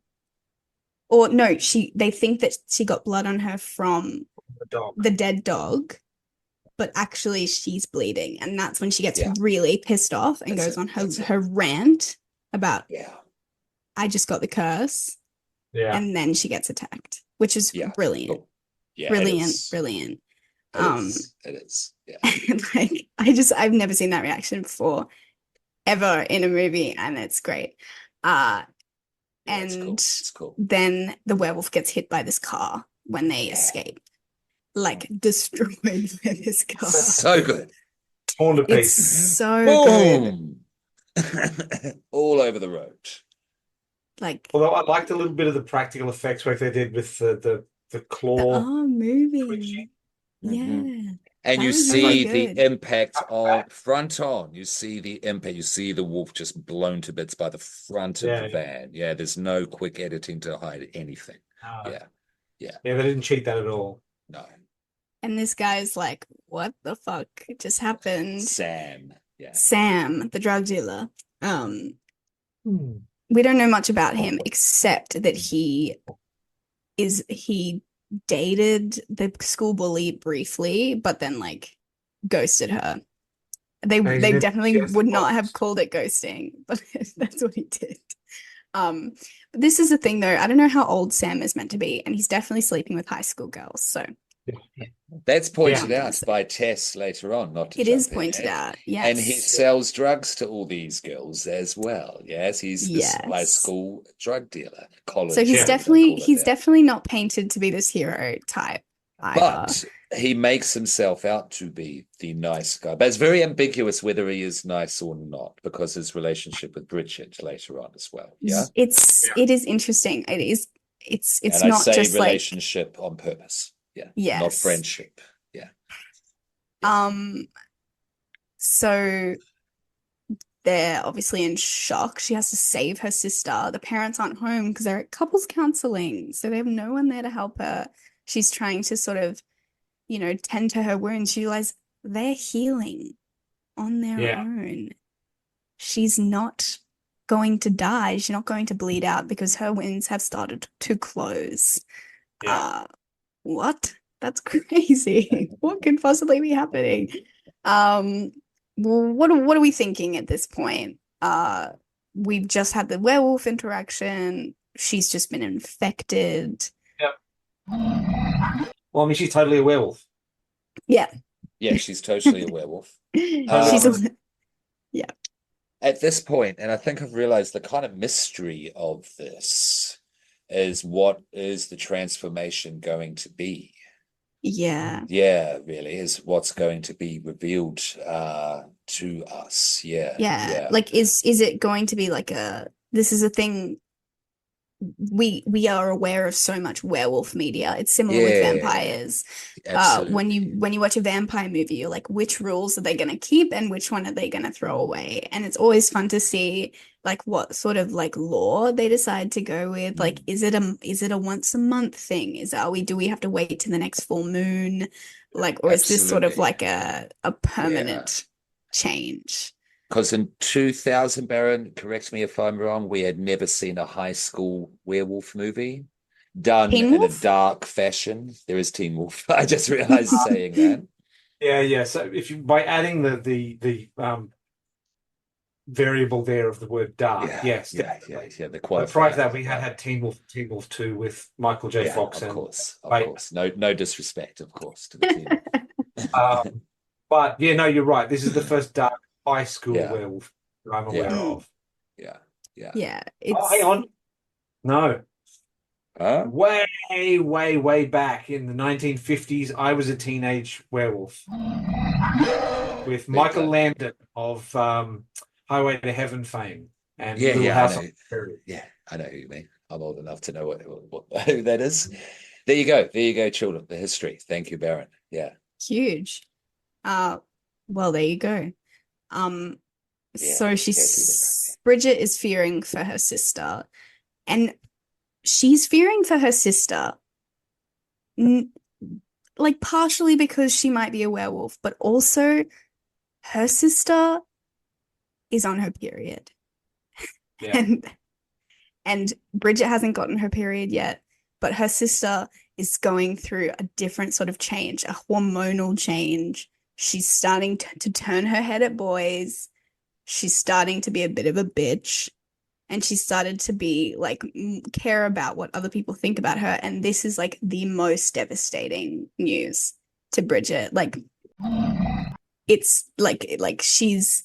Or no, they think that she got blood on her from the dog. the dead dog, but actually she's bleeding. And that's when she gets Yeah, really pissed off and that's goes it. on her That's it. her rant about Yeah, I just got the curse, Yeah. and then she gets attacked, which is yeah. brilliant. Cool. Yeah, it Brilliant, is. brilliant. It Um is. It is. Yeah. like I've never seen that reaction before ever in a movie, and it's great. Uh Yeah, it's and cool. It's cool. then the werewolf gets hit by this car when they Yeah. escape, like destroyed by this car. So good. Torn to It's pieces. so good. Boom. All over the road. Like Although I liked a little bit of the practical effects work they did with the the claw arm moving. twitching. Mhm. Yeah, And that you was And really see like the good. impact on front on. You see the impact. You see the wolf just blown to bits by the front of the yeah, van. Yeah, there's no quick editing to hide anything. yeah. Yeah, yeah, Yeah, they didn't cheat that at all. no. And this guy's like, what the fuck just happened? Sam. Yeah. Sam, the drug dealer. Um, Hmm. we don't know much about him except that he dated the school bully briefly, but then like ghosted her. And he's They never definitely guessed the would not have clothes. called it ghosting, but that's what he did. Um, but this is the thing though. I don't know how old Sam is meant to be, and he's definitely sleeping with high school girls. So That's Yeah. pointed I'm gonna out say by Tess later on, not to it is jump pointed ahead. out. And he Yes. sells drugs to all these girls as well. Yes, he's this high Yes. school drug dealer, So college, whatever they call it he's there. definitely not painted to be this hero type either. But he makes himself out to be the nice guy. But it's very ambiguous whether he is nice or not because his relationship with Bridget later on as well. Yeah. Yeah. It is interesting. It's And I not say just like relationship on purpose. Yeah. Not yes. friendship. Yeah. Yeah. Um, so they're obviously in shock. She has to save her sister. The parents aren't home because they're at couples counseling, so they have no one there to help her. She's trying to sort of, tend to her wounds. She realizes they're healing on their Yeah. own. She's not going to die. She's not going to bleed out because her wounds have started to close. Yeah. What? That's crazy. What could possibly be happening? Um, well, what are we thinking at this point? We've just had the werewolf interaction. She's just been infected. Yeah. Well, I mean, she's totally a werewolf. Yeah. Yeah, she's totally a werewolf. She's yeah. At this point, and I think I've realized the kind of mystery of this is what is the transformation going to be? Yeah. Yeah, really, is what's going to be revealed to us. Yeah, Yeah. yeah, Like is it going to be like this is a thing we are aware of so much werewolf media. It's similar with yeah, vampires. absolutely. When you watch a vampire movie, you're like, which rules are they going to keep and which one are they going to throw away? And it's always fun to see like what sort of like lore they decide to go with. Like, is it a once a month thing? Do we have to wait to the next full moon? Like, or is this sort of Absolutely. like a Yeah. permanent change? Because in 2000, Baron, correct me if I'm wrong, we had never seen a high school werewolf movie done Teen in a Wolf? dark fashion. There is Teen Wolf. I just realized saying that. Yeah, yeah. So if you by adding the variable there of the word dark, Yeah, yes, yeah, yeah, definitely. yeah. The But prior to qualifier. that, we Yeah, had Teen Wolf, Teen Wolf 2 with Michael J. yeah, Fox and of Bateman. course. No disrespect, of course, to the Teen Um, Wolf. but yeah, no, you're right. This is the first dark high school Yeah, werewolf that I'm yeah, aware Mm, of. yeah, yeah. yeah, Oh, hang it's on. No. Huh? Way, way, way back in the 1950s, I was a teenage werewolf with Big Michael time. Landon of Highway to Heaven fame and Yeah, Little yeah, I House on know. the Prairie. Yeah, I know who you mean. I'm old enough to know who that is. There you go. There you go, children. The history. Thank you, Baron. Yeah, huge. Uh, well, there you go. Um, yeah. so Can't do that. Bridget is fearing for her sister, and she's fearing for her sister, n like partially because she might be a werewolf, but also her sister is on her period, Yeah, and Bridget hasn't gotten her period yet, but her sister is going through a different sort of change, a hormonal change. She's starting to turn her head at boys. She's starting to be a bit of a bitch. And she started to be like care about what other people think about her. And this is like the most devastating news to Bridget. Like it's like she's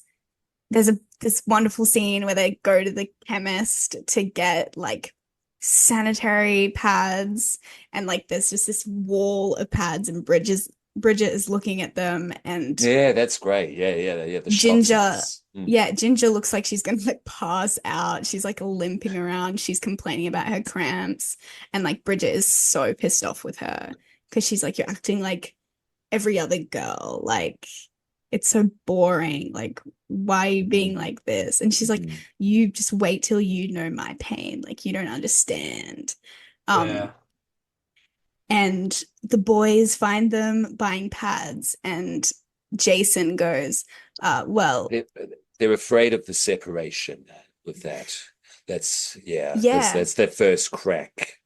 there's this wonderful scene where they go to the chemist to get like sanitary pads and like there's just this wall of pads and Bridget is looking at them and Yeah, that's great. Yeah, yeah, yeah. The shots of Ginger this. yeah, Ginger looks like she's gonna like pass out. She's like limping around. She's complaining about her cramps. And like Bridget is so pissed off with her because she's like, you're acting like every other girl. Like it's so boring. Like, why are you being like this? And she's like, Mhm. you just wait till you know my pain. Like you don't understand. Um, yeah, and the boys find them buying pads, and Jason goes, well, They're, they're afraid of the separation with that. That's yeah, yeah, that's their first crack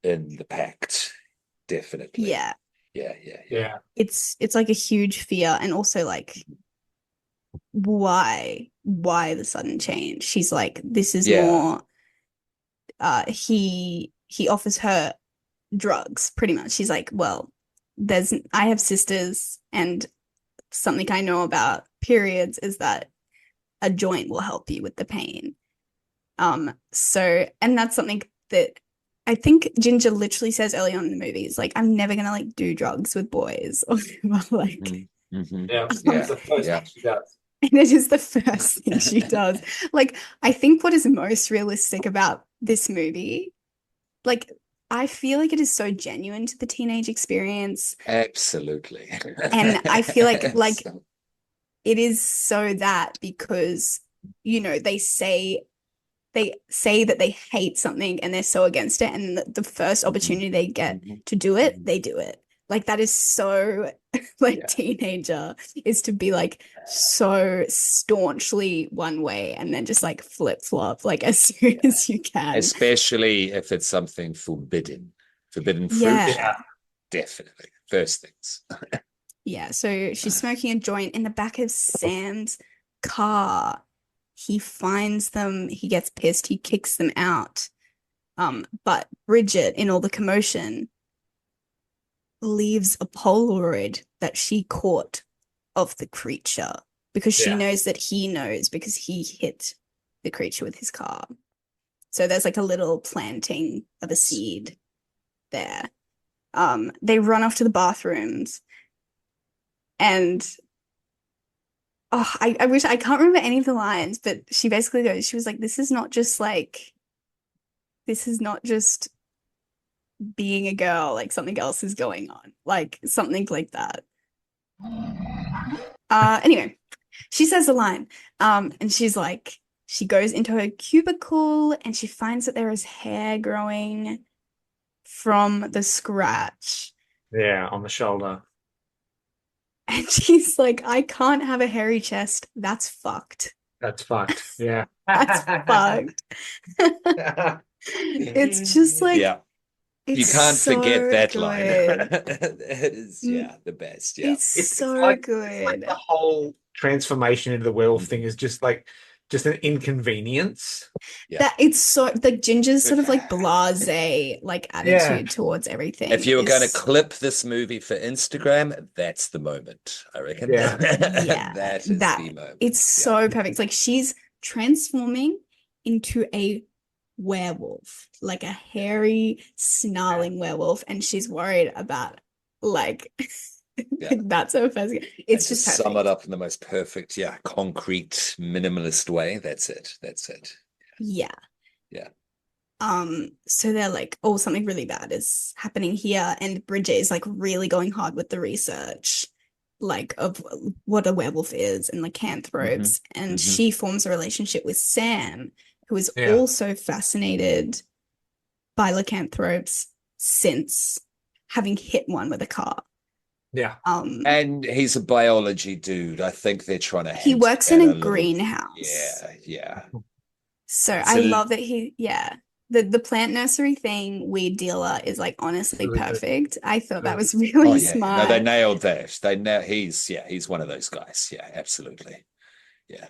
in the pact. definitely. Yeah. Yeah. It's like a huge fear, and also like why the sudden change? She's like, this is more he offers her drugs pretty much. She's like, well, I have sisters, and something I know about periods is that a joint will help you with the pain. So, and that's something that I think Ginger literally says early on in the movie. Is like, I'm never gonna like do drugs with boys, or like, Yeah, it's the first thing she does. and it is the first thing she does. Like, I think what is most realistic about this movie, like, I feel like it is so genuine to the teenage experience. Absolutely. And I feel like it is so that because, you know, they say that they hate something and they're so against it, and the first opportunity they get to do it, they do it. Like, that is so like teenager, is to be like so staunchly one way and then just like flip-flop like as soon as you can. Especially if it's something forbidden fruit. Yeah. Definitely. First things. Yeah, so she's smoking a joint in the back of Sam's car. He finds them, he gets pissed, he kicks them out. But Bridget, in all the commotion, leaves a Polaroid that she caught of the creature, because she knows that he knows, because he hit the creature with his car. So there's like a little planting of a seed there. They run off to the bathrooms, and I wish I can't remember any of the lines, but she basically goes, she was like, this is not just being a girl, like something else is going on, like something like that. Anyway, she says the line, and she's like, she goes into her cubicle and she finds that there is hair growing from the scratch. Yeah, on the shoulder. And she's like, I can't have a hairy chest. That's fucked. That's fucked. Yeah. That's fucked. It's just like, you can't forget that good. line. It is, the best. Yeah. It's so good. It's like the whole transformation into the werewolf thing is just an inconvenience. That it's so like Ginger's sort of like blasé like attitude towards everything. If you were going to clip this movie for Instagram, that's the moment, I reckon. Yeah. That is the moment. It's so perfect. Like, she's transforming into a werewolf, like a hairy, snarling werewolf, and she's worried about like that's her first. It's just perfect. Sum it up in the most perfect, concrete, minimalist way. That's it. Yeah. So they're like, oh, something really bad is happening here, and Bridget is like really going hard with the research, like of what a werewolf is and lycanthropes, and she forms a relationship with Sam, who is also fascinated by lycanthropes since having hit one with a car. Yeah. And he's a biology dude. I think they're trying to. He works in a greenhouse. Yeah. So I love that the plant nursery thing, weed dealer, is like honestly perfect. I thought that was really smart. No, they nailed that. He's one of those guys. Yeah, absolutely. Yeah.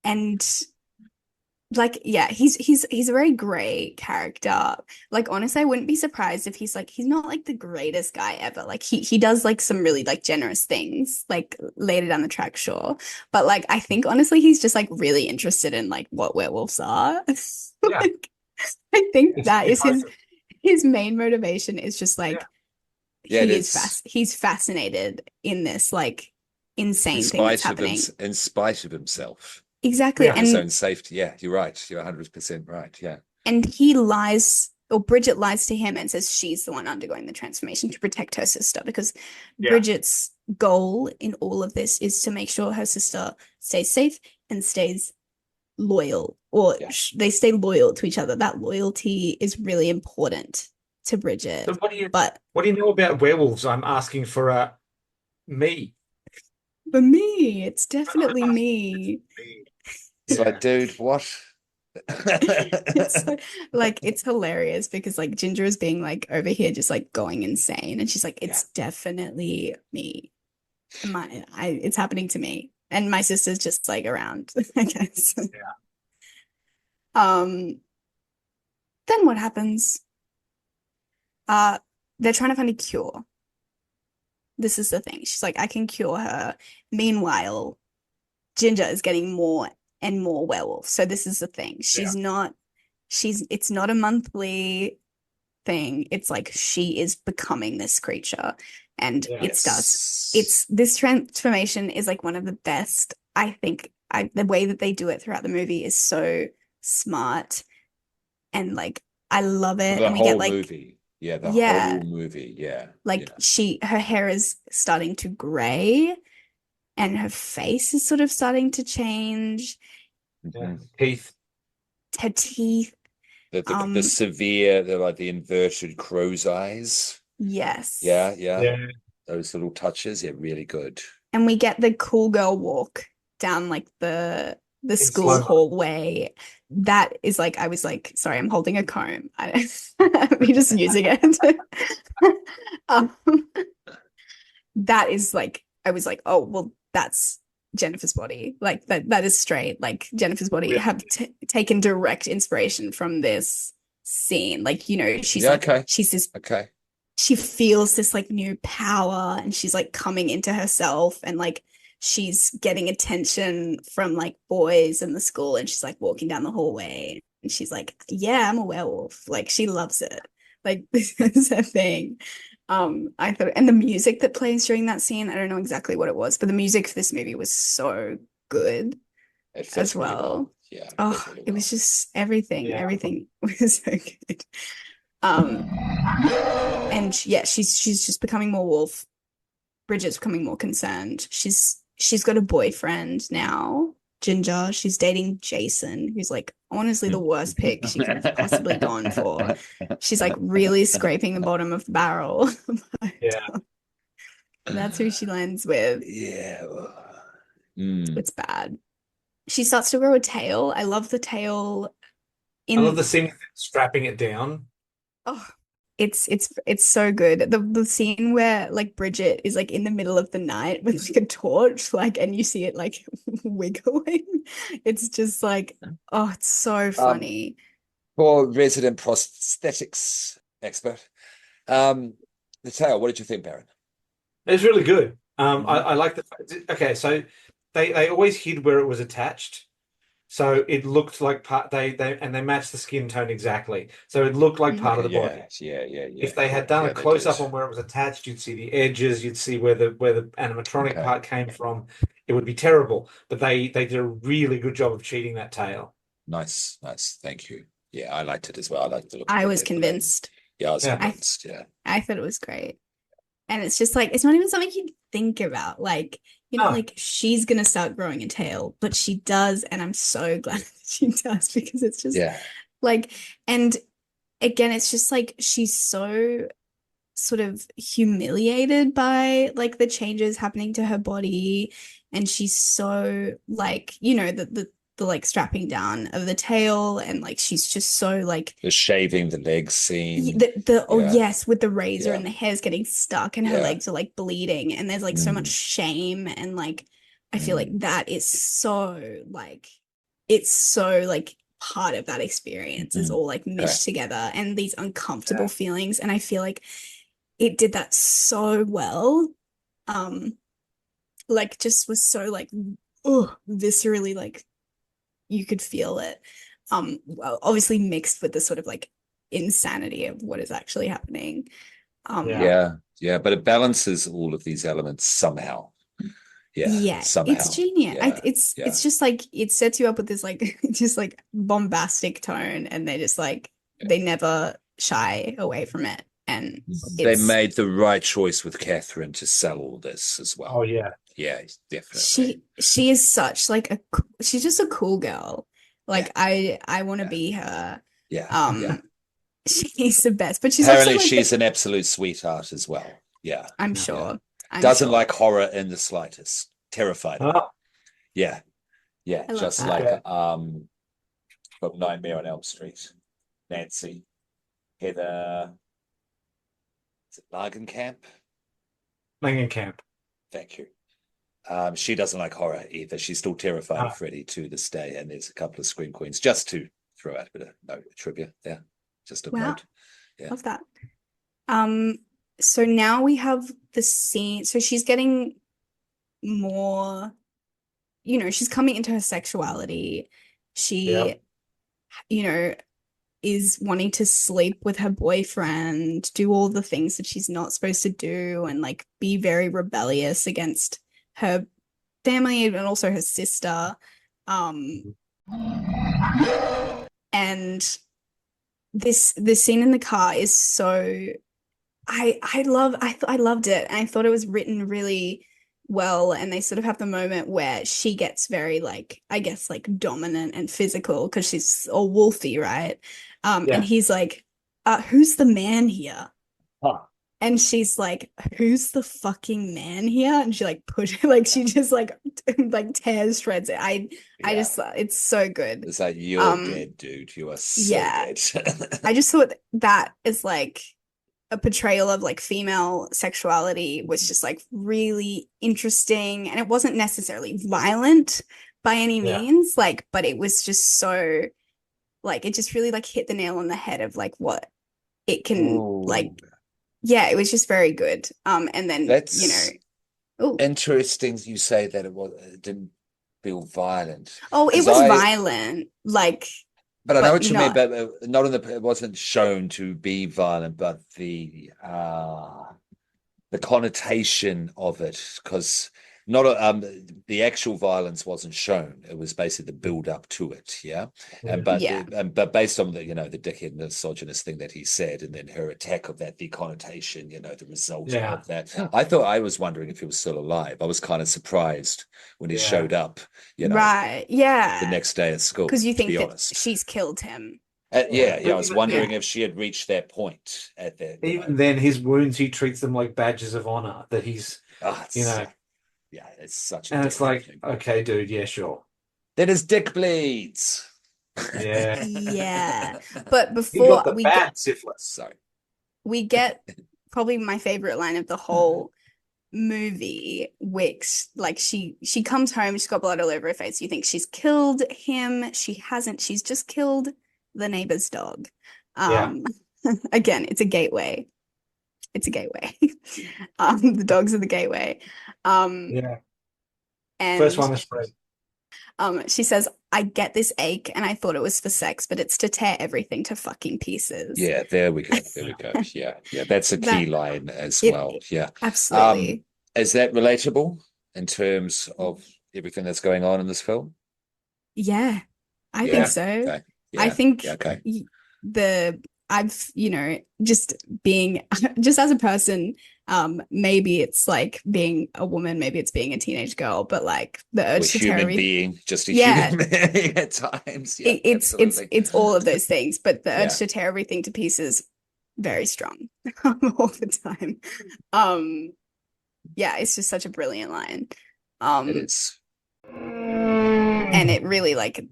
and like yeah, he's a very great character. Like honestly, I wouldn't be surprised if he's not like the greatest guy ever. Like he does like some really like generous things like later down the track, sure. But like I think honestly he's just like really interested in like what werewolves are. Yeah, Like I think that it's is hard his main motivation is just yeah. like Yeah, it is. he's fascinated in this like In insane thing that's spite of him, happening. in spite of himself, Exactly. Yeah. for his own safety. Yeah, you're right. You're 100% right. Yeah. And he lies, or Bridget lies to him and says she's the one undergoing the transformation to protect her sister because Yeah. Bridget's goal in all of this is to make sure her sister stays safe and stays loyal, or Yeah. they stay loyal to each other. That loyalty is really important to Bridget. So But what do you know about werewolves? I'm asking for me. for me, it's definitely me. It's like, dude, what? It's like it's hilarious because like Ginger is being like over here just like going insane and she's like Yeah. it's definitely me. It's happening to me and my sister's just like around I guess. Yeah. Um then what happens? Uh they're trying to find a cure. This is the thing. She's like I can cure her. Meanwhile, Ginger is getting more and more werewolf. So this is the thing. Yeah. It's not a monthly thing. It's like she is becoming this creature. And Yeah. it starts, Yes. this transformation is like one of the best. I think the way that they do it throughout the movie is so smart. And like I love it. The And we get whole like, movie. Yeah, the yeah, whole movie. Yeah. like Yeah. her hair is starting to gray and her face is sort of starting to change. Yeah. Mhm. Teeth. Her teeth. The severe, the like the inverted crow's eyes. Yes. Yeah, yeah. Yeah. Those little touches. Yeah, really good. And we get the cool girl walk down like the In school slow-mo. hallway. That is like I was like, sorry, I'm holding a comb. We're just using it. um, that is like I was like, oh well, that's Jennifer's body. Like that is straight. Like Jennifer's body Yeah. have taken direct inspiration from this scene. Like, you know, she's Yeah, like okay. she's this Okay. she feels this like new power and she's like coming into herself and like she's getting attention from like boys in the school and she's like walking down the hallway and she's like, yeah, I'm a werewolf. Like she loves it. Like this is her thing. I thought, and the music that plays during that scene, I don't know exactly what it was, but the music for this movie was so good It as fits really well. well. Yeah, it Oh, fits really it was well. just everything. Yeah. Everything was so good. Um, and yeah, she's just becoming more wolf. Bridget's becoming more concerned. She's got a boyfriend now, Ginger. She's dating Jason, who's like honestly the worst pick she could have possibly gone for. She's like really scraping the bottom of the barrel. But Yeah. that's who she lands with. Yeah. Mm. It's bad. She starts to grow a tail. I love the tail I love in the scene strapping it down. oh it's so good. The scene where like Bridget is like in the middle of the night with like a torch, like and you see it like wiggling. It's just like, oh, it's so funny. For resident prosthetics expert, the tail. What did you think, Baron? It's really good. Mhm. I like okay, so they always hid where it was attached. So it looked like part they matched the skin tone exactly. So it looked like part of the body. Yeah. If they had done a they close up did. on where it was attached, you'd see the edges, you'd see where the animatronic Okay. part came from. It would be terrible. But they did a really good job of cheating that tail. Nice. Thank you. Yeah, I liked it as well. I liked the look of I it, was definitely. convinced. Yeah, I was Yeah. convinced. Yeah. I thought it was great. And it's just like it's not even something you'd think about. Like, you know, No. like she's gonna start growing a tail, but she does, and I'm so glad that she does because it's just Yeah. like, and again, it's just like she's so sort of humiliated by like the changes happening to her body, and she's so like, you know, the like strapping down of the tail, and like she's just so like The shaving the legs scene. oh Yeah. yes, with the razor Yeah. and the hair's getting stuck and her Yeah. legs are like bleeding and there's like so much Mm. shame and like I feel like Mm. that is so like it's so like part of that experience is Mm. all like Okay. meshed together and these uncomfortable Yeah. feelings. And I feel like it did that so well. Um, like just was so like, oh, viscerally like you could feel it. Well, obviously mixed with the sort of like insanity of what is actually happening. Yeah. Um, Yeah, but it balances all of these elements somehow. Yeah, yeah, it's somehow. genius. Yeah, It's yeah, just like it sets you up with this like just like bombastic tone, and they just like yeah. they never shy away from it, and They it's made the right choice with Catherine to sell all this as Oh well. yeah. Yeah, definitely. she is such like she's just a cool girl. Yeah, Like I want to yeah, be her. yeah, yeah. Um, she's the best, but she's also Apparently, like she's an absolute sweetheart as well. Yeah, I'm Yeah. yeah. sure. I'm Doesn't sure. like horror in the slightest. Terrified of it. Oh, Yeah, yeah. I love Just that. like okay. from Nightmare on Elm Street. Nancy, Heather, is it Lagenkamp? Langenkamp. Thank you. She doesn't like horror either. She's still terrified of Ah, Freddy to this day. And there's a couple of Scream Queens just to throw out a bit of note trivia there. Just a Wow, note. Yeah. love that. Um, so now we have the scene. So she's getting more, she's coming into her sexuality. yeah. She, you know, is wanting to sleep with her boyfriend, do all the things that she's not supposed to do, and like be very rebellious against her family and also her sister. Um, and this scene in the car is so I loved it, and I thought it was written really well, and they sort of have the moment where she gets very like I guess like dominant and physical because she's all wolfy, right? And Yeah. he's like, who's the man here? Huh. And she's like, who's the fucking man here? And she like push like she just like tears shreds it. I Yeah. just it's so good. It's like, you're Um dead, dude. You are so yeah, dead. I just thought that is like a portrayal of like female sexuality was just like really interesting, and it wasn't necessarily violent by any Yeah. means, like, but it was just so like it just really like hit the nail on the head of like what it can like Oh, yeah, it was just very good. And then that's oh interesting you say that it didn't feel violent. oh it Because was violent like but I know but what you mean, not but not in it wasn't shown to be violent, but the connotation of it, because not the actual violence wasn't shown. It was basically the build up to it, yeah. And Yeah. but yeah but based on the dickhead misogynist thing that he said, and then her attack of that, the connotation, the result Yeah. of that. I was wondering if he was still alive. I was kind of surprised when he Yeah. showed up, right the yeah next day at school. because you To be think that honest, she's killed him Yeah. yeah. I But was even wondering yeah if she had reached that point at that, even then, his wounds, he treats them like badges of honor. That he's, Oh, you know, yeah, it's such a and it's dickhead like, thing. okay, dude, yeah, sure, Then his dick bleeds. yeah. yeah but He got before the bad syphilis. Sorry. we get probably my favorite line of the whole movie, which like she comes home, she's got blood all over her face. You think she's killed him. She hasn't. She's just killed the neighbor's dog. Yeah. Um again, it's a gateway. It's a gateway. The dogs are the gateway. Um Yeah. First and one is free. she says, I get this ache and I thought it was for sex, but it's to tear everything to fucking pieces. Yeah, there we go. There we Yeah. go. Yeah, yeah, that's a key That line as well. it Yeah. Um, absolutely. is that relatable in terms of everything that's going on in this film? Yeah, I think Yeah. Yeah. so. Okay. I Yeah. think Yeah. Okay. the I've, just being just as a person, maybe it's like being a woman, maybe it's being a teenage girl, but like the Or a urge to tear human everything. being, just a Yeah, human being at times. Yeah, it's absolutely. it's all of those things, but the urge Yeah, to tear everything to pieces, very strong all the time. Um, yeah, it's just such a brilliant line. it Um, is. and it really like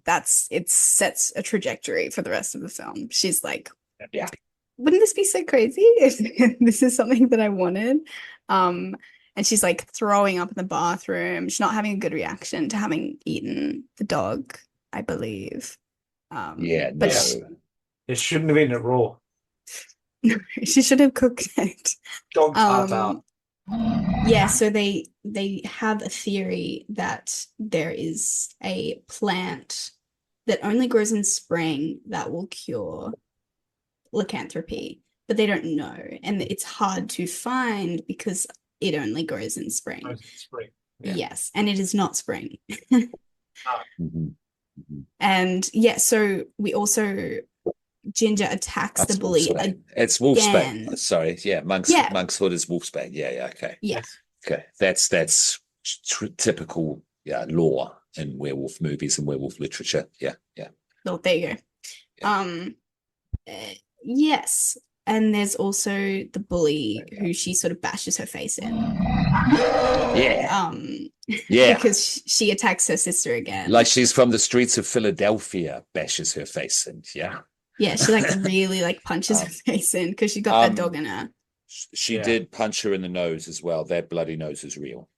it sets a trajectory for the rest of the film. She's like, Yeah. wouldn't this be so crazy if this is something that I wanted? Um, and she's like throwing up in the bathroom. She's not having a good reaction to having eaten the dog. I believe. Yeah, But no. It shouldn't have been at Raw. she should have cooked it. Dog tartar. Yeah, so they have a theory that there is a plant that only grows in spring that will cure lycanthropy, but they don't know, and it's hard to find because it only grows in spring. Spring. Yeah. Yes, and it is not spring. Mhm. Mhm. And yeah, so we also Ginger attacks the That's bully Wolfsbane. It's Wolfsbane. again. Sorry, yeah, Yeah, Monk's Hood is Wolfsbane. Yeah, yeah, okay, yeah. Yes. okay. That's typical, yeah, lore in werewolf movies and werewolf literature. Yeah, yeah, Oh, there you go. yeah. Yes. And there's also the bully Yeah. who she sort of bashes her face in. Yeah, Um, yeah. because she attacks her sister again. Like she's from the streets of Philadelphia, bashes her face in. Yeah. Yeah, she like really like punches her face in because she got that dog in her. She Yeah. did punch her in the nose as well. That bloody nose is real.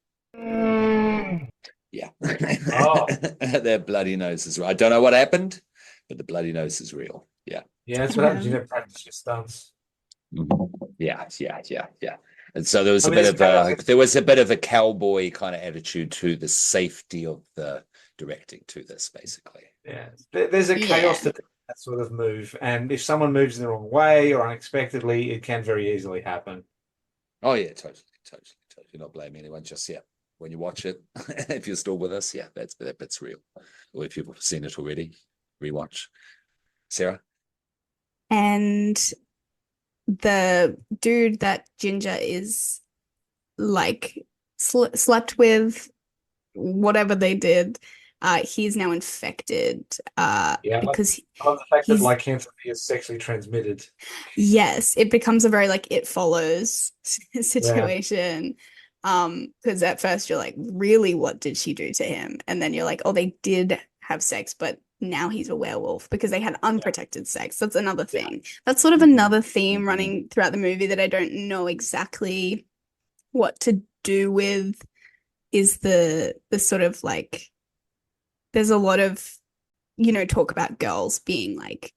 Yeah. Oh. That bloody nose is real. I don't know what happened, but the bloody nose is real. Yeah. Yeah, that's what happens. You don't practice your stunts. Yeah, yeah, yeah, yeah. And so there was I a mean, bit it's of kind a of- there was a bit of a cowboy kind of attitude to the safety of the directing to this, basically. Yeah, there's a chaos Yeah. to that sort of move, and if someone moves in the wrong way or unexpectedly, it can very easily happen. Oh yeah, totally, totally, totally. Not blaming anyone. Just yeah, when you watch it, if you're still with us, yeah, that bit's real. Or if you've seen it already, rewatch. Sarah. And the dude that Ginger is like slept with, whatever they did, he's now infected Yeah, because I love the fact that he's lycanthropy is sexually transmitted. yes, it becomes a very like it follows Yeah, situation. Because at first you're like, really, what did she do to him? And then you're like, oh, they did have sex, but now he's a werewolf because they had unprotected sex. That's another yeah. thing. That's sort of another theme Mhm. running throughout the movie that I don't know exactly what to do with is the sort of like there's a lot of talk about girls being like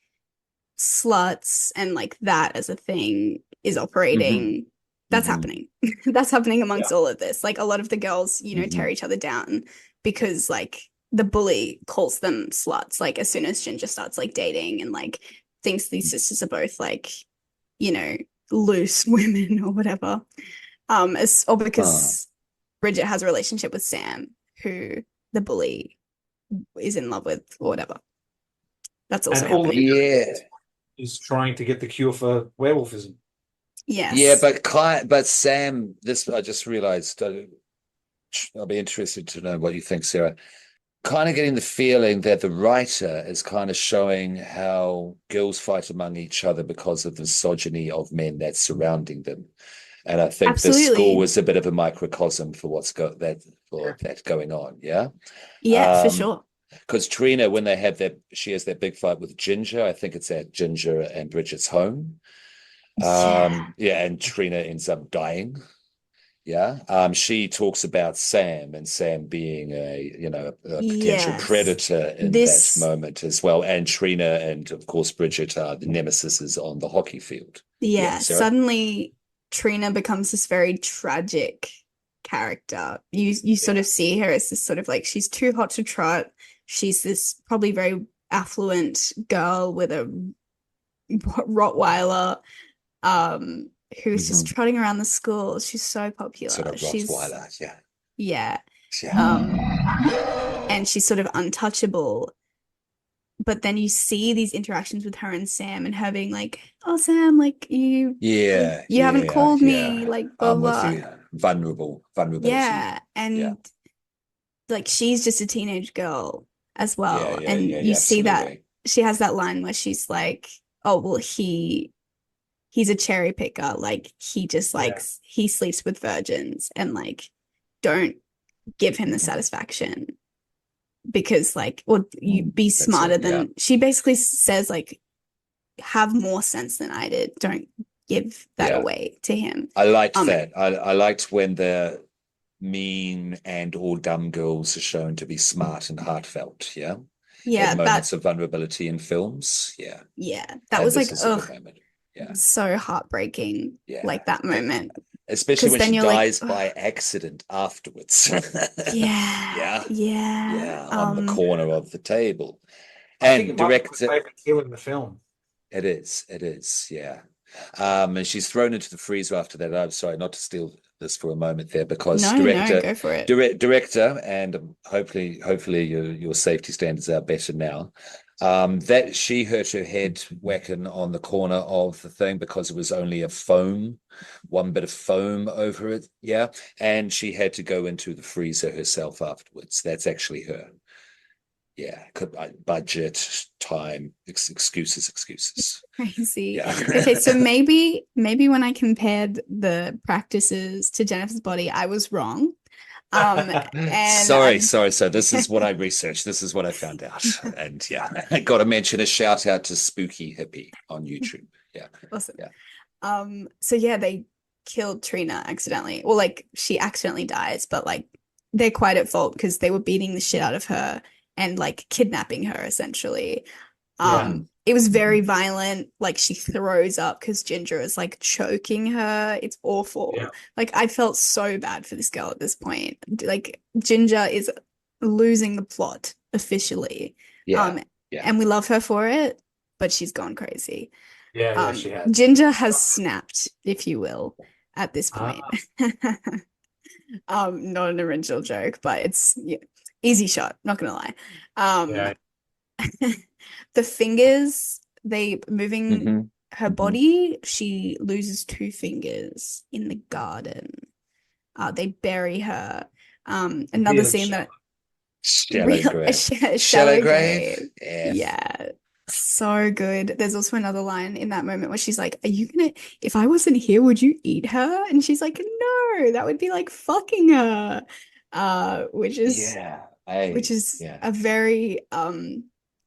sluts and like that as a thing is operating. That's Mhm. happening. That's happening amongst Yeah. all of this. Like a lot of the girls, tear Mhm. each other down because like the bully calls them sluts. Like as soon as Ginger starts like dating and like thinks these sisters are both like, you know, loose women or whatever. Or Ah. because Bridget has a relationship with Sam, who the bully is in love with or whatever. That's also And all happening. Yeah. is trying to get the cure for werewolfism. Yeah, Yes. but Sam, this I just realized. I'll be interested to know what you think, Sarah. Kind of getting the feeling that the writer is kind of showing how girls fight among each other because of the misogyny of men that's surrounding them. And I think this school Absolutely. was a bit of a microcosm for that going on. Yeah. Yeah, for sure. Because Trina, when she has that big fight with Ginger, I think it's at Ginger and Bridget's home. Yeah. Yeah, and Trina ends up dying. Yeah. She talks about Sam and Sam being a potential Yes. predator in that This, moment as well. And Trina and of course Bridget are the nemesis on the hockey field. yeah, Sarah? suddenly Trina becomes this very tragic character. You sort Yeah. of see her as this sort of like she's too hot to trot. She's this probably very affluent girl with a Rottweiler, who's just Mhm. trotting around the school. She's so popular. Sort of She's Rottweiler, yeah. yeah. Yeah. And she's sort of untouchable. But then you see these interactions with her and Sam and her being like, oh Sam, like you haven't called me, like blah I'm with blah. you. Vulnerability. Yeah. And like she's just a teenage girl as well. And you see that absolutely. she has that line where she's like, oh well, he's a cherry picker. Like he just likes he sleeps with virgins and like don't give him the satisfaction because like or you be smarter than she basically says like have more sense than I did. Don't give that away to him. I liked that. I liked when the mean and or dumb girls are shown to be smart and heartfelt. Yeah. Yeah, in that moments of vulnerability in films. Yeah. that And was this like, is a good ugh, moment. Yeah. so heartbreaking, Yeah. like that moment. Especially Because when then she you're like, dies by ugh, accident afterwards. yeah, Yeah. yeah. Yeah. On the corner of the table. I think it And might be my director, favorite kill in the film. it is. It is. Yeah. And she's thrown into the freezer after that. I'm sorry, not to steal this for a moment there, because No, go for it. director, and hopefully your safety standards are better now. That she hurt her head whacking on the corner of the thing because it was only one bit of foam over it. Yeah. And she had to go into the freezer herself afterwards. That's actually her. Yeah. Budget, time, excuses. Crazy. Yeah. Okay, so maybe when I compared the practices to Jennifer's Body, I was wrong. And Sorry. I'm So this is what I researched. This is what I found out. And yeah, I got to mention a shout out to Spooky Hippie on YouTube. Yeah. awesome. Yeah. So yeah, they killed Trina accidentally. Or like she accidentally dies, but like they're quite at fault because they were beating the shit out of her and like kidnapping her essentially. Yeah. It was very violent. Like she throws up because Ginger is like choking her. It's awful. Yeah. Like I felt so bad for this girl at this point. Like Ginger is losing the plot officially. Yeah. Yeah. And we love her for it, but she's gone crazy. Yeah, she has. Ginger has snapped, if you will, at this point. Ah. Not an original joke, but it's easy shot, not gonna lie. Yeah. The fingers, they moving hmm her hmm body, she loses two fingers in the garden. They bury her. Another Revealing scene shot. that Shallow real a grave. shallow Grave. grave. Yeah. Yeah. So good. There's also another line in that moment where she's like, "Are you gonna, if I wasn't here, would you eat her?" And she's like, "No, that would be like fucking her." Which is Yeah. Yeah. a very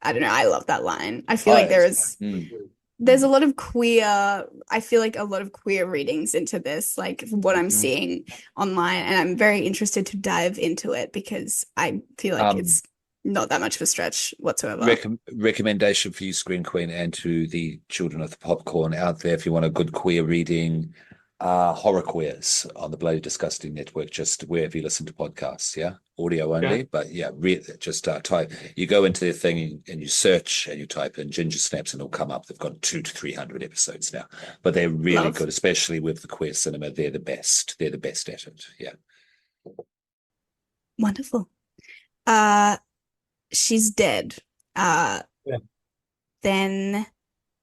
I don't know, I love that line. I feel Oh, like mm, there's a mm, lot of queer, I feel like a lot of queer readings into this, like from what I'm mhm. seeing online, and I'm very interested to dive into it because I feel like Um, it's not that much of a stretch whatsoever. recommendation for you, Screen Queen, and to the children of the popcorn out there, if you want a good queer reading, horror queers on the Bloody Disgusting Network, just wherever you listen to podcasts. Yeah, audio Yeah. only, but yeah, just type. You go into the thing and you search and you type in Ginger Snaps, and it'll come up. They've got 200 to 300 episodes now, but they're really Love. good, especially with the queer cinema. They're the best. They're the best at it. Yeah. Wonderful. She's dead. Uh, Yeah. then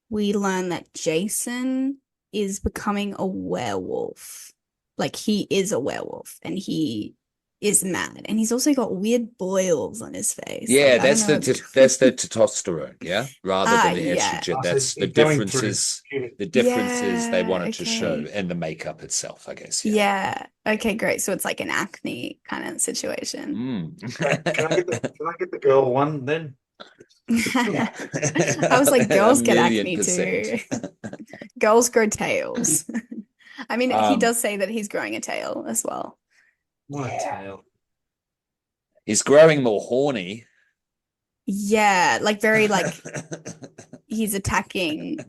we learn that Jason is becoming a werewolf. Like he is a werewolf and he is mad. And he's also got weird boils on his face. Yeah, Like I don't that's know. that's the testosterone, yeah, rather than the Yeah. estrogen. So That's the he's going through differences. puberty. The differences they Yeah, wanted to show, okay. and the makeup itself, I guess. Yeah. Yeah. Okay, great. So it's like an acne kind of situation. Mm. Can I get the girl one then? Yeah. I was like, A girls get million acne percent. too. Girls grow tails. I mean, he Um, does say that he's growing a tail as well. What a yeah, tale. he's growing more horny. Yeah, like very like he's attacking.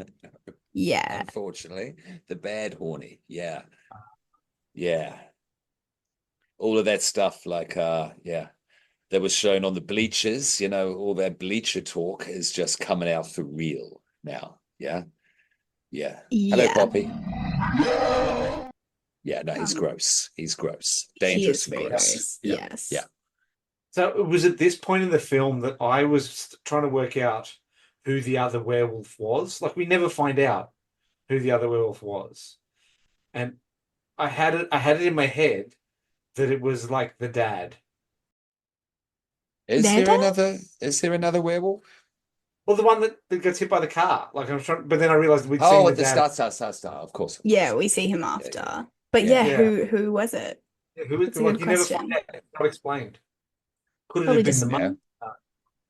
Yeah. Unfortunately, the bad horny. Yeah, yeah. All of that stuff, like, yeah, that was shown on the bleachers. All that bleacher talk is just coming out for real now. Yeah, yeah. Hello, Yeah. Poppy. Yeah, no, he's Um, gross. He's gross, he is dangerous, and very gross. gross. Yeah, yeah. Yes. So it was at this point in the film that I was trying to work out who the other werewolf was. Like we never find out who the other werewolf was. And I had it in my head that it was like the dad. Is Their there dad? another? Is there another werewolf? Well, the one that gets hit by the car. Like I'm trying, but then I realized we'd seen Oh, the at the dad. start. Of course, of Yeah, course. we see him Yeah, yeah, after. But yeah. yeah, Yeah. who was it? Yeah, who is That's a like good you never find question. out. It's not explained. Could it Probably have been just the mum? Yeah.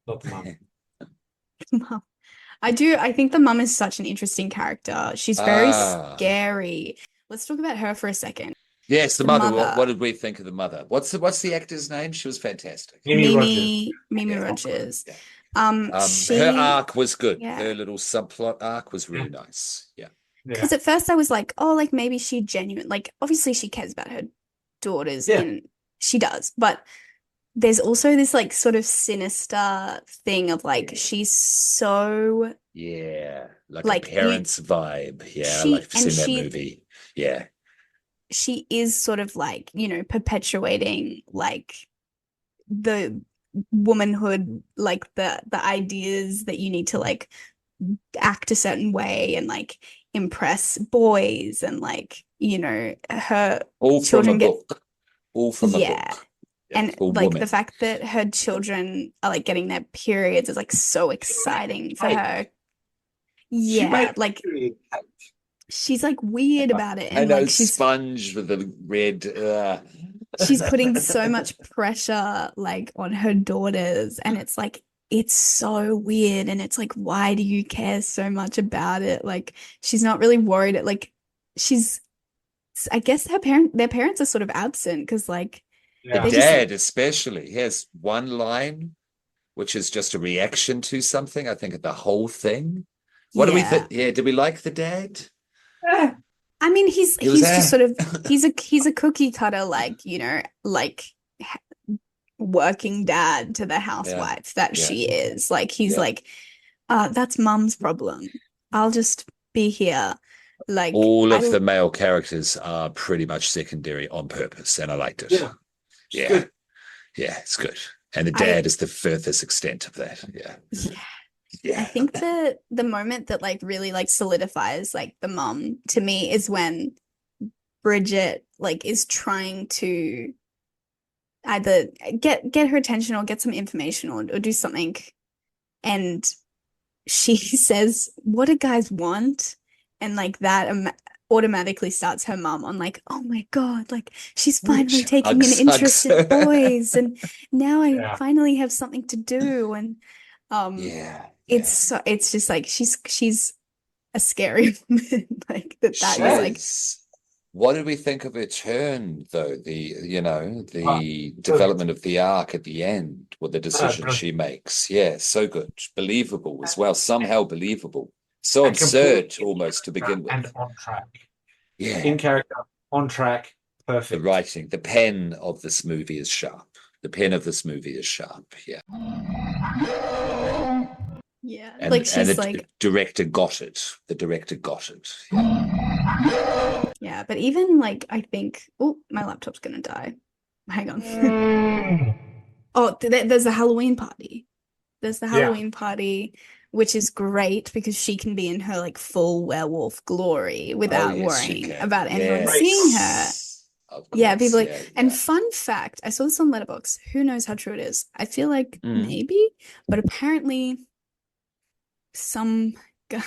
No, not the mum. mum. I think the mum is such an interesting character. She's very Ah, scary. Let's talk about her for a second. yes, the The mother. What mother, did we think of the mother? What's the actor's name? She was fantastic. Mimi Rogers. Mimi Yeah, Rogers. yeah. Her She, arc was good. yeah, Her little subplot arc was Yeah. really nice. Yeah. Yeah. because at first I was like, oh, like maybe she genuine, like obviously she cares about her daughters Yeah. she does, but there's also this like sort of sinister thing of like she's so Yeah. Like a like you parent's vibe. Yeah, I she like and seeing that movie. Yeah. she is sort of like, you know, perpetuating like the womanhood, like the ideas that you need to like act a certain way and like impress boys and like, you know, her All from a children get book. All from a yeah. book. Yeah. And For like the women. fact that her children are like getting their periods is like so exciting for her. She made Yeah, a like period cake. she's like weird about it I and know, like sponge with the red. she's putting so much pressure like on her daughters and it's so weird and it's like why do you care so much about it? Like she's not really worried at like she's I guess their parents are sort of absent because like The Yeah. they just dad, especially, he has one line, which is just a reaction to something. I think the whole thing. What do we yeah. think? Yeah, do we like the dad? Eh, I mean He was he's just there. sort of he's a cookie cutter like, you know, like working dad to the Yeah, housewife that yeah, she is. Like he's yeah. like that's mom's problem. I'll just be here. Like All of I the male characters are pretty much secondary on purpose, and I liked it. Yeah. It's Yeah, good. yeah, it's good. And the I dad is the furthest extent of that. Yeah, yeah, I yeah. think the moment that like really like solidifies like the mom to me is when Bridget like is trying to either get her attention or get some information or do something and she says what do guys want and like that automatically starts her mom on like oh my God like she's finally Which taking an hugs, interest hugs. in boys and now I Yeah. finally have something to do and Yeah, it's yeah. so it's just like she's a scary woman like that She is Yeah. like is. What did we think of her turn, though? Ah, The brilliant. development of the arc at the end, with the decision Brilliant. she makes. Yeah, so good. Believable as well. Somehow believable. So And completely absurd almost to begin with. and on track. Yeah. In character, on track, The perfect. writing, the pen of this movie is sharp. The pen of this movie is sharp. Yeah. yeah And like and she's the like director got it. The director got it. Yeah. yeah but even like I think oh my laptop's gonna die hang on oh there's a Halloween party. There's the Yeah. Halloween party, which is great because she can be in her like full werewolf glory Oh without yes, she worrying can. about anyone seeing her. Yes. Of Yeah, people course. like, Yeah, and yeah. fun fact, I saw this on Letterboxd. Who knows how true it is? I feel like Mm. maybe, but apparently some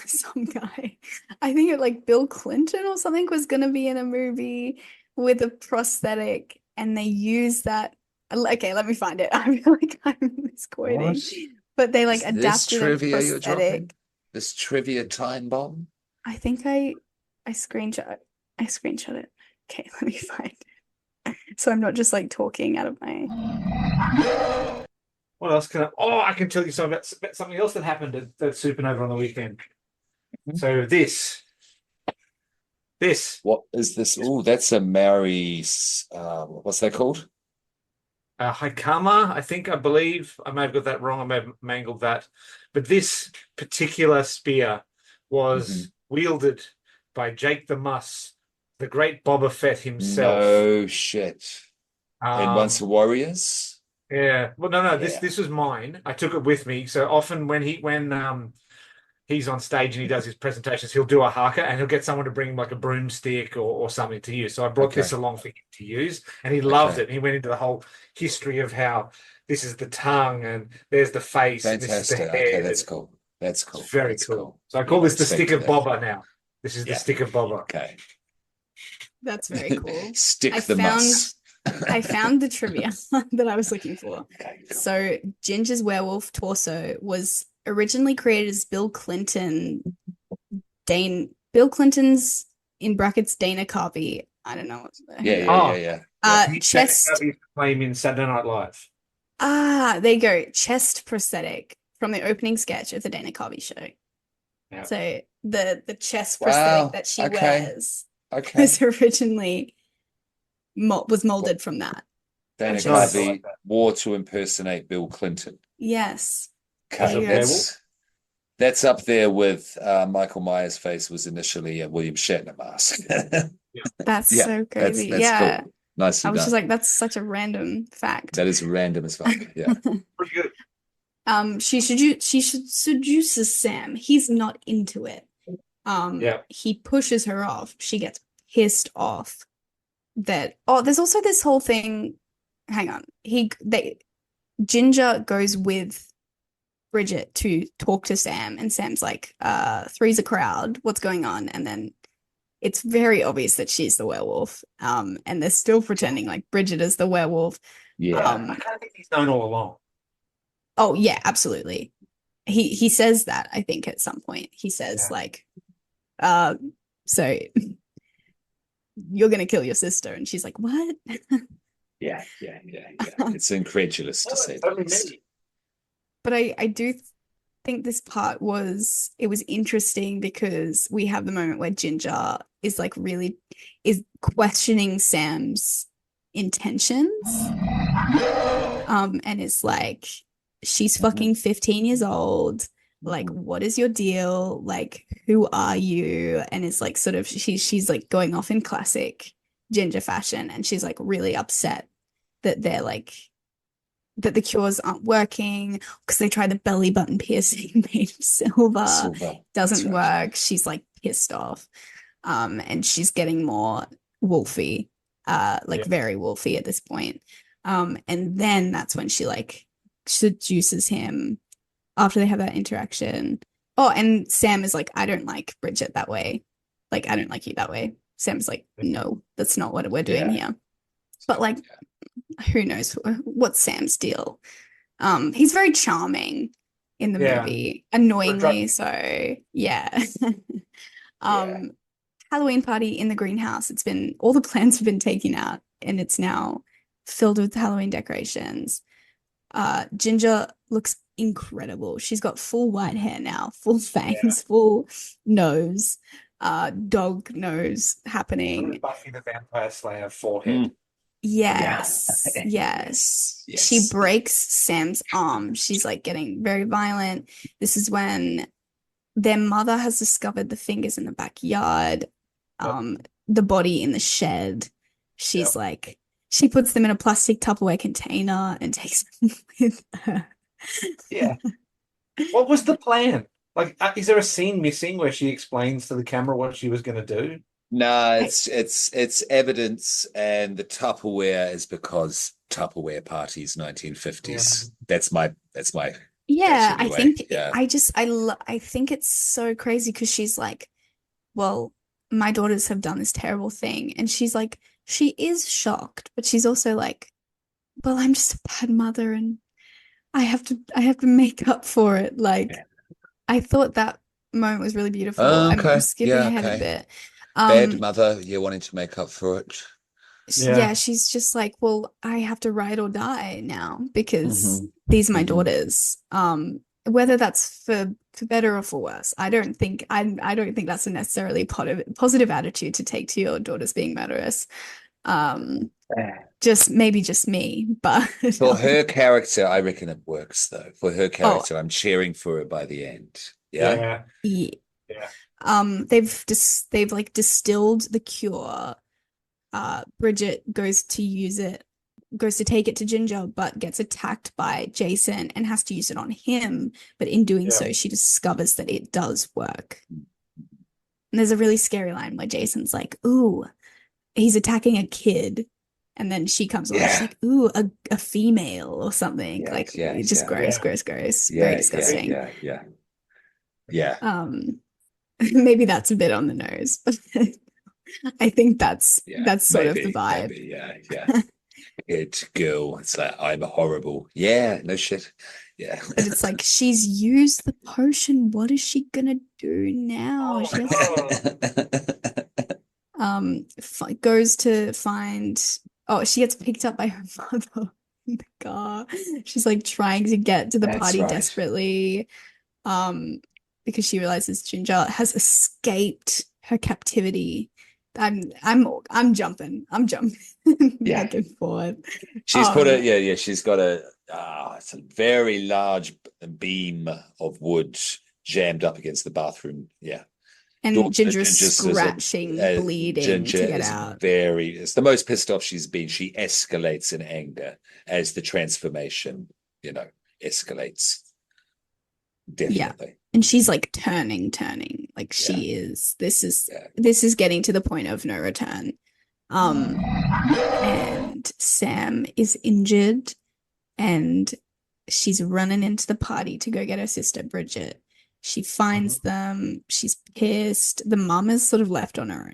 some guy, I think it like Bill Clinton or something was gonna be in a movie with a prosthetic, and they used that. Okay, let me find it. I feel like I'm What? misquoting, but they like Is this adapted a trivia you're dropping? prosthetic. This trivia time bomb? I think I screenshot I screenshot it. Okay, let me find it. So I'm not just like talking out of my What else can I? Oh, I can tell you something about something else that happened at Supernova on the weekend. So this What is this? Oh, that's a Maori. What's that called? Haikama, I believe, I may have got that wrong. I may have mangled that, but this particular spear Mhm. was wielded by Jake the Muss, the great Boba Fett himself. No shit. In Once Um, Warriors? yeah. Well, no, this Yeah. this was mine. I took it with me. So often when he's on stage and he does his presentations, he'll do a haka and he'll get someone to bring him like a broomstick or something to use. So I brought this Okay. along for him to use, and he loved Okay. it. He went into the whole history of how this is the tongue and there's the face and this is the Fantastic. Okay, head. that's cool. That's It's cool. very That's cool. cool. So I Yeah, call I this the stick respected of that. Boba now. This is the Yeah. stick of Boba. Okay. That's very cool. Stick I the found muss. I found the trivia that I was looking for. Okay, cool. So Ginger's werewolf torso was originally created as Bill Clinton's in brackets Dana Carvey. I don't know what who Yeah, that yeah, is. yeah, Oh, yeah. Yeah. Chest. He's playing in Saturday Night Live. There you go. Chest prosthetic from the opening sketch of the Dana Carvey show. Yeah. So the chest Wow. prosthetic that she Okay. wears Okay. was originally molded from that. Dana Which is- Nice. I Carvey like that. wore to impersonate Bill Clinton. Yes. As a Okay, werewolf? that's up there with Michael Myers' face was initially a William Shatner mask. That's Yeah, so crazy. that's Yeah. cool. Nicely I was done. just like, that's such a random fact. That is random as fuck. Yeah. Pretty good. She seduces Sam. He's not into it. Yeah. He pushes her off. She gets pissed off that there's also this whole thing. Hang on. Ginger goes with Bridget to talk to Sam, and Sam's like, three's a crowd. What's going on? And then it's very obvious that she's the werewolf. And they're still pretending like Bridget is the werewolf. Yeah. I kind of think he's known all along. Oh yeah, absolutely. He says that, I think, at some point. He says like, so you're gonna kill your sister, and she's like, what? Yeah. It's incredulous to say the Totally least. me. But I do think this part was interesting because we have the moment where Ginger is like really is questioning Sam's intentions. And it's like, she's fucking 15 years old. Like, what is your deal? Like, who are you? And it's like sort of she's like going off in classic Ginger fashion, and she's like really upset that they're like that the cures aren't working because they tried the belly button piercing made of silver. Doesn't work. She's like pissed off. And she's getting more wolfy, very wolfy at this point. And then that's when she like seduces him after they have that interaction. Oh, and Sam is like, I don't like Bridget that way. Like, I don't like you that way. Sam's like, no, that's not what we're doing here. But like, who knows what's Sam's deal? He's very charming in the movie, annoyingly so. Yeah. Halloween party in the greenhouse. All the plants have been taken out, and it's now filled with Halloween decorations. Ginger looks incredible. She's got full white hair now, full fangs, full nose, dog nose happening. Buffy the Vampire Slayer forehead. Yes. She breaks Sam's arm. She's like getting very violent. This is when their mother has discovered the fingers in the backyard, the body in the shed. She's like, she puts them in a plastic Tupperware container and takes them with her. Yeah. What was the plan? Like, is there a scene missing where she explains to the camera what she was going to do? No, it's evidence, and the Tupperware is because Tupperware parties, 1950s. That's my Yeah, I anyway. think Yeah. I think it's so crazy because she's like, well, my daughters have done this terrible thing, and she's like, she is shocked, but she's also like, well, I'm just a bad mother, and I have to make up for it. Like, I thought that moment was really beautiful. I'm skipping ahead a bit. Bad mother, you're wanting to make up for it. Yeah, she's just like, well, I have to ride or die now because these are my daughters. Whether that's for better or for worse, I don't think that's a necessarily positive attitude to take to your daughters being murderous. Just me, but for her character, I reckon it works though. For her character, I'm cheering for her by the end. Yeah. They've like distilled the cure. Bridget goes to take it to Ginger, but gets attacked by Jason and has to use it on him. But in doing so, she discovers that it does work. And there's a really scary line where Jason's like, ooh, he's attacking a kid. And then she comes along, she's like, ooh, a female or something. Gross. Very disgusting. Yeah. Maybe that's a bit on the nose, but I think that's sort of the vibe. Maybe, yeah. Kid, girl, it's like, I'm horrible. Yeah, no shit. Yeah. But it's like, she's used the potion. What is she gonna do now? She goes to find. Oh, she gets picked up by her mother. in the car. She's like trying to get to the That's party right. desperately, because she realizes Ginger has escaped her captivity. I'm jumping. I'm jumping Yeah. back and forth. She's put a Um, she's got it's a very large beam of wood jammed up against the bathroom. Yeah. and Daughter Ginger is Ginger says scratching, bleeding Ginger to get is out. it's the most pissed off she's been. She escalates in anger as the transformation, escalates. Yeah. Definitely. And she's like turning. Like Yeah. she is Yeah. this is getting to the point of no return. And Sam is injured and she's running into the party to go get her sister Bridget. She finds them, she's pissed. The mum is sort of left on her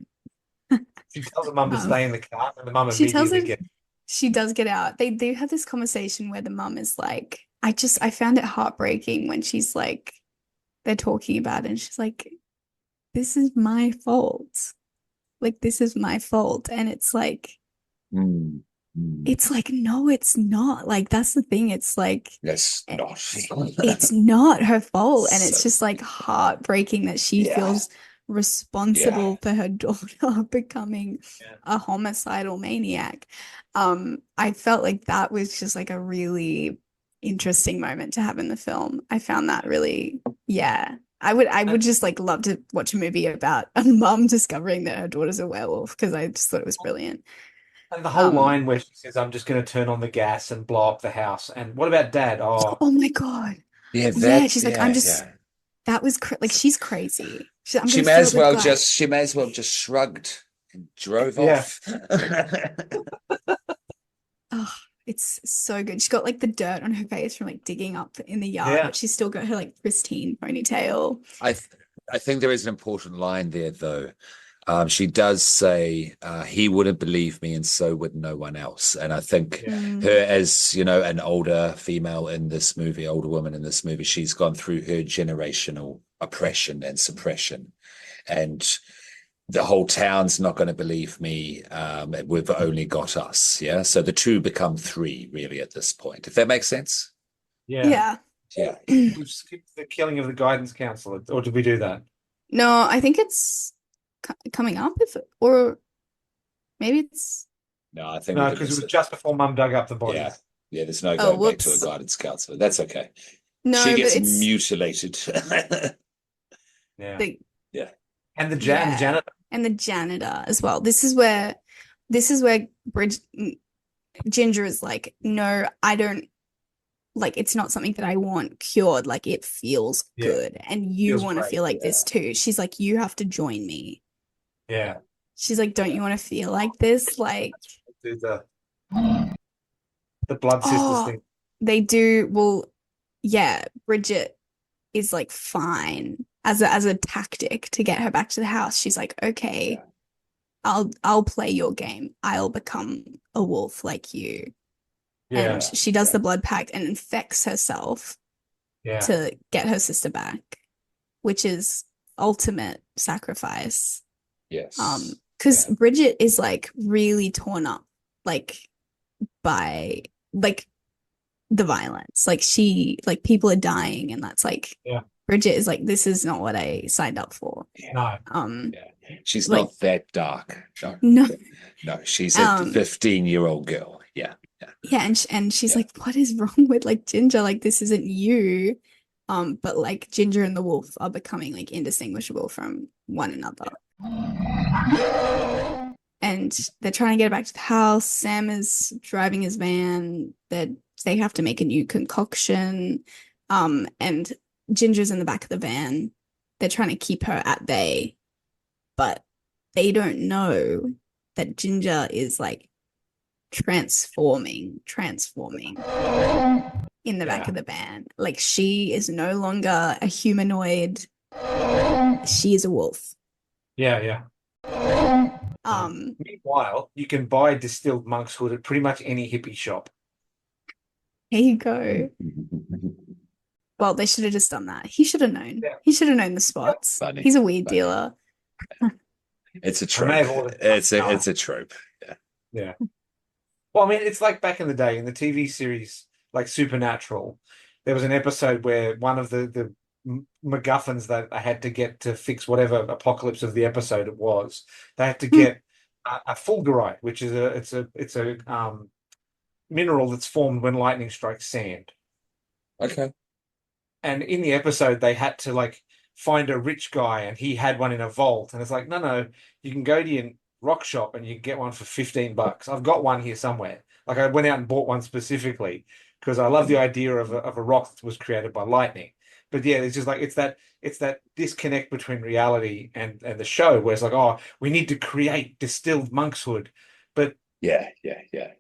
own. She tells her mum to Um, stay in the car, and the mum she tells her immediately gets. she does get out. They do have this conversation where the mum is like, I found it heartbreaking when she's like, they're talking about it and she's like, this is my fault. Like, this is my fault. And Mm. Mm. it's like, no, it's not. Like, that's the thing. It's like, That's not. it's not her fault. And it's So, just like heartbreaking that she yeah. feels responsible Yeah. for her daughter becoming Yeah. a homicidal maniac. I felt like that was just like a really interesting moment to have in the film. I found that really, yeah. I would just like love to watch a movie about a mum discovering that her daughter's a werewolf because I just thought it was brilliant. And the whole Um, line where she says, "I'm just going to turn on the gas and blow up the house." And what about Dad? Oh, oh my God. Yeah, Yeah, that, she's like, I'm yeah, just, yeah. that was like, she's crazy. I'm She gonna may fill as it with well glass. just she may as well just shrugged and drove yeah, off. Oh, it's so good. She's got like the dirt on her face from like digging up in the yard, yeah, but she's still got her like pristine ponytail. I th I think there is an important line there though. She does say he wouldn't believe me and so would no one else. And I think yeah, her Mm, as, an older female in this movie, older woman in this movie, she's gone through her generational oppression and suppression. And the whole town's not going to believe me. We've only got us. Yeah. So the two become three really at this point, if that makes sense. yeah. yeah. Yeah. We've skipped the killing of the guidance counselor, or did we do that? No, I think it's coming up if or maybe it's No, I think we No, did because it miss was it. just before Mum dug up the Yeah. bodies. Yeah. There's no oh going back to a whoops. guidance counselor. That's okay. She No, but gets it's mutilated. Yeah, the Yeah. and the yeah. janitor. And the janitor as well. This is where Ginger is like, no, I don't like it's not something that I want cured. Like it feels Yeah, good. And you feels want to great. feel like Yeah. this too. She's like, you have to join me. Yeah, She's like, don't you want to feel like this? Like, do the blood sisters oh, thing. they do. Well, yeah, Bridget is like fine as a tactic to get her back to the house. She's like, okay, Yeah. I'll play your game. I'll become a wolf like you. And Yeah, she does Yeah. the blood pact and infects herself yeah, to get her sister back, which is ultimate sacrifice. Yes. Because Yeah. Bridget is like really torn up, like by like the violence. Like like people are dying, and that's like yeah. Bridget is like, this is not what I signed up for. Yeah. No, Yeah. She's Like not that dark. No. no, No, she's a um, 15-year-old girl. Yeah. Yeah. yeah, and she's Yeah. like, what is wrong with like Ginger? Like this isn't you. But like Ginger and the wolf are becoming like indistinguishable from one another. And they're trying to get back to the house. Sam is driving his van. They have to make a new concoction. And Ginger's in the back of the van. They're trying to keep her at bay, but they don't know that Ginger is like transforming in the back yeah, of the van. Like she is no longer a humanoid. She is a wolf. yeah, yeah. Meanwhile, you can buy distilled monk's hood at pretty much any hippie shop. Here you go. Well, they should have just done that. He should have known. Yeah. He should have known the spots. Funny. He's a weed Funny. dealer. It's a I may have trope. ordered It's a trope. Yeah. Yeah. Well, I mean, it's like back in the day in the TV series like Supernatural. There was an episode where one of the MacGuffins that I had to get to fix whatever apocalypse of the episode it was, they had to get a fulgurite, which is a mineral that's formed when lightning strikes sand. Okay. And in the episode, they had to like find a rich guy, and he had one in a vault. And it's like, no, no, you can go to your rock shop and you can get one for $15. I've got one here somewhere. Like I went out and bought one specifically because I love the idea of a rock that was created by lightning. But yeah, it's just like it's that disconnect between reality and the show where it's like, oh, we need to create distilled monkshood, but Yeah, yeah, yeah,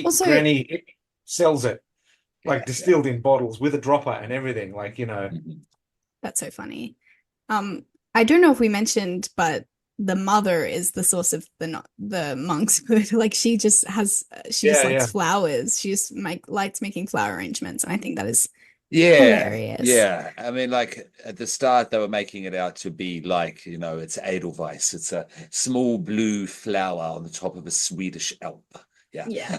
Also, Granny sells it yeah, like distilled in bottles with a dropper and everything. Like, Mhm. that's so funny. Um, I don't know if we mentioned, but the mother is the source of the monk's food. Like she just yeah, likes yeah. flowers. She just likes making flower arrangements, and I think that is Yeah, hilarious. yeah. I mean, like at the start, they were making it out to be like, it's Edelweiss. It's a small blue flower on the top of a Swedish Alp. Yeah. Yeah,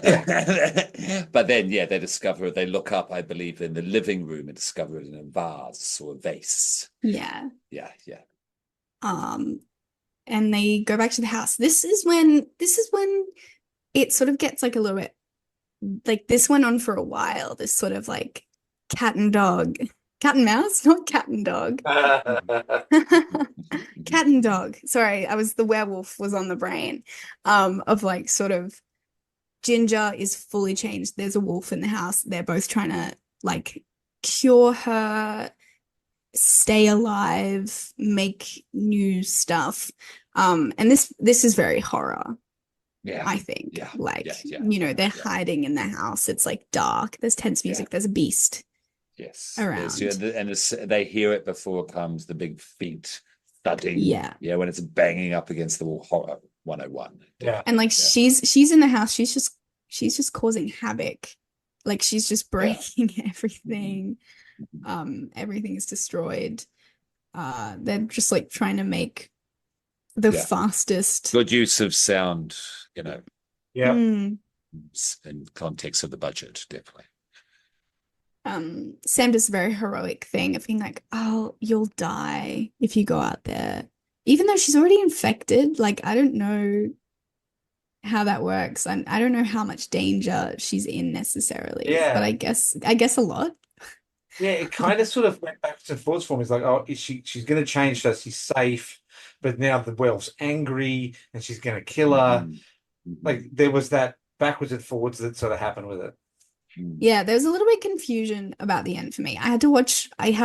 Yeah. But then, yeah, they look up, I believe, in the living room and discover it in a vase or a vase. yeah. Yeah, yeah. Um, and they go back to the house. This is when it sort of gets like a little bit like this went on for a while. This sort of like cat and dog, cat and mouse, not cat and dog. Cat and dog. Sorry, the werewolf was on the brain. Of like sort of Ginger is fully changed. There's a wolf in the house. They're both trying to like cure her, stay alive, make new stuff. And this is very horror, Yeah, I think. yeah, Like, yeah, yeah, they're yeah, hiding in the house. It's like dark. There's tense yeah. music. There's a beast Yes. around. They hear it before it comes, the big feet thudding. Yeah. Yeah, when it's banging up against the wall. Horror 101. Yeah. And like Yeah. she's in the house. She's just causing havoc. Like she's just Yeah. breaking Mhm. everything. Mhm. Everything is destroyed. They're just like trying to make the Yeah. fastest. Good use of sound, Yeah. Mm. in context of the budget, definitely. Sam does a very heroic thing of being like, "Oh, you'll die if you go out there," even though she's already infected. Like, I don't know how that works, and I don't know how much danger she's in necessarily, but Yeah. I guess a lot. Yeah. It kind of sort of went back and forth for me. It's like, oh, she's going to change so she's safe, but now the werewolf's angry and she's going to kill her. Mhm. Like Mhm. there was that backwards and forwards that sort of happened with it. Mhm. Yeah, there was a little bit confusion about the end for me. I have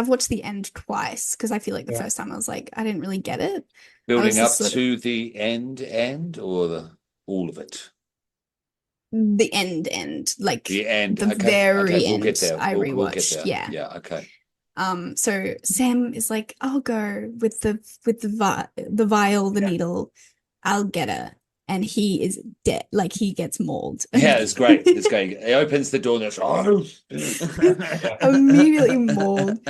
watched the end twice because I feel like the Yeah. first time I was like, I didn't really get it. I was Building just up sort of to the end or all of it? the end, like The end. the Okay. Okay. very We'll get end there. I We'll get rewatched. there. Yeah. Yeah. Okay. So Sam is like, I'll go with the vial, the Yeah. needle, I'll get her. And he is dead, like he gets mauled Yeah, it's great. immediately. It's going. He opens the door and goes, oh. Immediately mauled.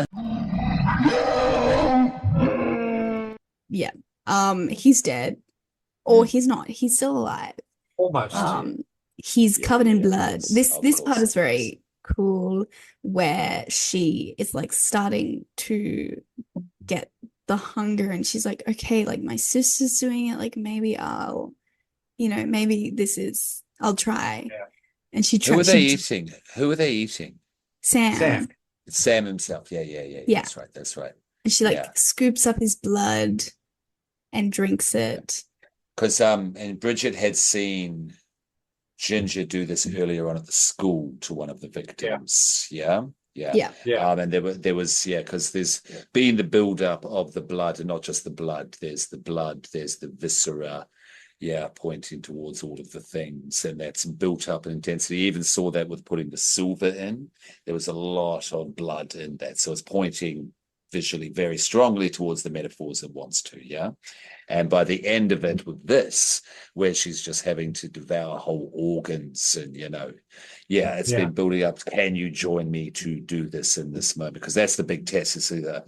Yeah. He's dead. Or Mm. he's not. He's still alive. Almost. Ah, He's yeah, covered yeah, in yeah, of blood. course, This part is of course. very cool, where she is like starting to get the hunger, and she's like, okay, like my sister's doing it, like maybe I'll try. Yeah. And she Who are tries. they eating? Who are they eating? Sam. Sam, It's Sam himself. Yeah, yeah, yeah. yeah, That's right. That's right. and she Yeah. like scoops up his blood and drinks it. Because and Bridget had seen Ginger do this earlier on at the school to one of the Yeah. victims. Yeah. Yeah. Yeah, Yeah. And there was, yeah, because there's been the build-up of the blood, and not just the blood. There's the blood, there's the viscera, yeah, pointing towards all of the things, and that's built up in intensity. You even saw that with putting the silver in. There was a lot of blood in that, so it's pointing visually very strongly towards the metaphors it wants to, yeah. And by the end of it with this, where she's just having to devour whole organs and, yeah, it's Yeah. been building up. Can you join me to do this in this moment? Because that's the big test. It's either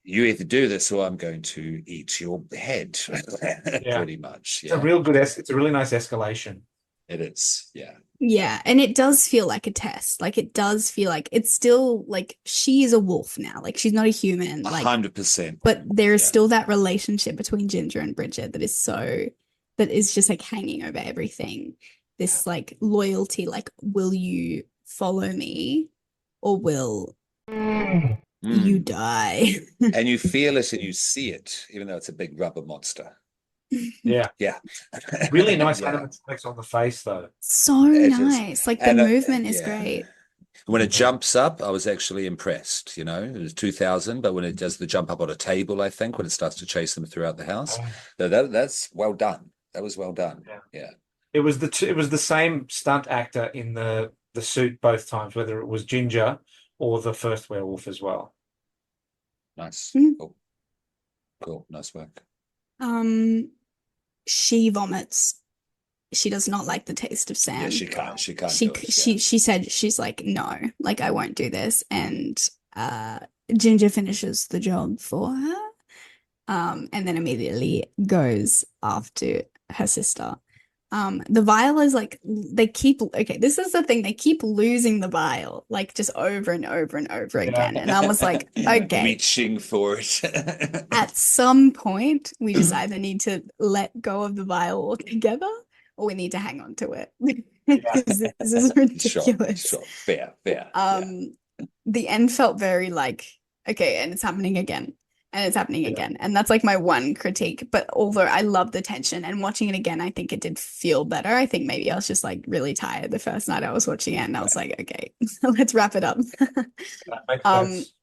you either do this or I'm going to eat your head, Yeah. pretty much. It's a Yeah. real good it's a really nice escalation. It is. Yeah. Yeah, and it does feel like a test. Like it does feel like it's still like she is a wolf now. Like she's not a human. Like 100%. but there is Yeah. still that relationship between Ginger and Bridget that is just like hanging over everything. This like loyalty, like, will you follow me or will you Mm. die? And you feel it and you see it, even though it's a big rubber monster. Yeah. Yeah. Really nice Yeah. animatronics on the face, though. So It is. nice. Like the And movement is yeah. great. When it jumps up, I was actually impressed. You know, it was 2000, but when it does the jump up on a table, I think, when it starts to chase them throughout the house, that's well done. That was well done. Yeah. Yeah. It was the same stunt actor in the suit both times, whether it was Ginger or the first werewolf as well. Nice. Mm. Cool. Cool. Nice work. She vomits. She does not like the taste of Yeah, sand. she can't. She can't She do it. she Yeah. she said she's like, no, like I won't do this. And Ginger finishes the job for her. And then immediately goes after her sister. The vial is like this is the thing, they keep losing the vial, like just over and over and over again. And I was like, okay, Reaching for it. at some point we just either need to let go of the vial altogether or we need to hang on to it. Because this is ridiculous. Sure. Fair. The end felt very like, okay, and it's happening again. And it's happening again. And that's like my one critique. But although I love the tension and watching it again, I think it did feel better. I think maybe I was just like really tired the first night I was watching it. And I was like, okay, let's wrap it up. That makes sense.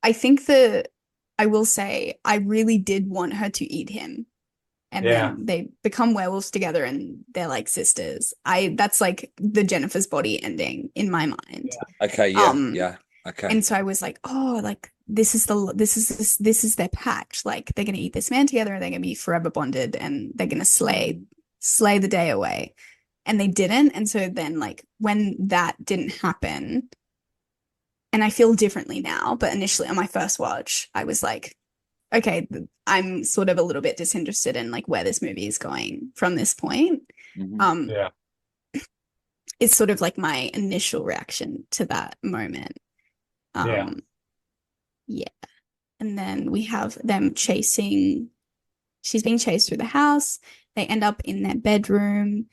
I think I will say I really did want her to eat him. And then they become werewolves together and they're like sisters. That's like the Jennifer's Body ending in my mind. Okay, yeah. Okay. And so I was like, oh, like this is their pact. Like they're gonna eat this man together and they're gonna be forever bonded and they're gonna slay the day away. And they didn't. And so then like when that didn't happen, and I feel differently now, but initially on my first watch, I was like, okay, I'm sort of a little bit disinterested in like where this movie is going from this point. It's sort of like my initial reaction to that moment. Yeah. And then we have them she's being chased through the house. They end up in their bedroom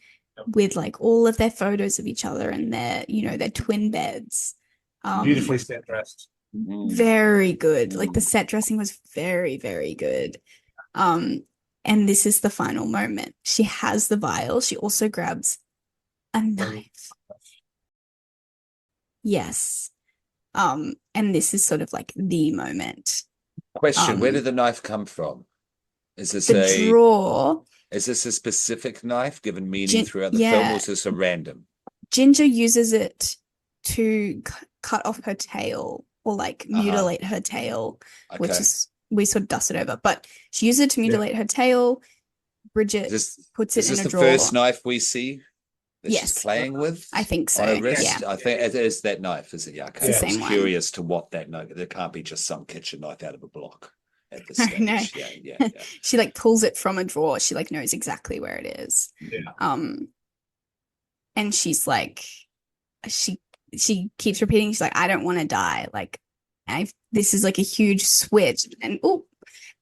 with like all of their photos of each other and their twin beds. Beautifully set dressed. Very good. Like the set dressing was very, very good. And this is the final moment. She has the vial. She also grabs a knife. Yes. And this is sort of like the moment. Question, where did the knife come from? Is this the drawer? Is this a specific knife given meaning throughout the film, or is this a random? Ginger uses it to cut off her tail or like mutilate her tail, which is we sort of dusted over. But she uses it to mutilate her tail. Bridget puts it in a drawer. Is this the first knife we see that she's playing with? I think so. On her wrist? Yeah. I think it is that knife, is it? Yeah, okay. It's the same I was curious to what that knife. There can't be just some kitchen knife out of a block at this stage. No. Yeah. She like pulls it from a drawer. She like knows exactly where it is. And she's like, she keeps repeating, she's like, I don't want to die. Like, this is like a huge switch. And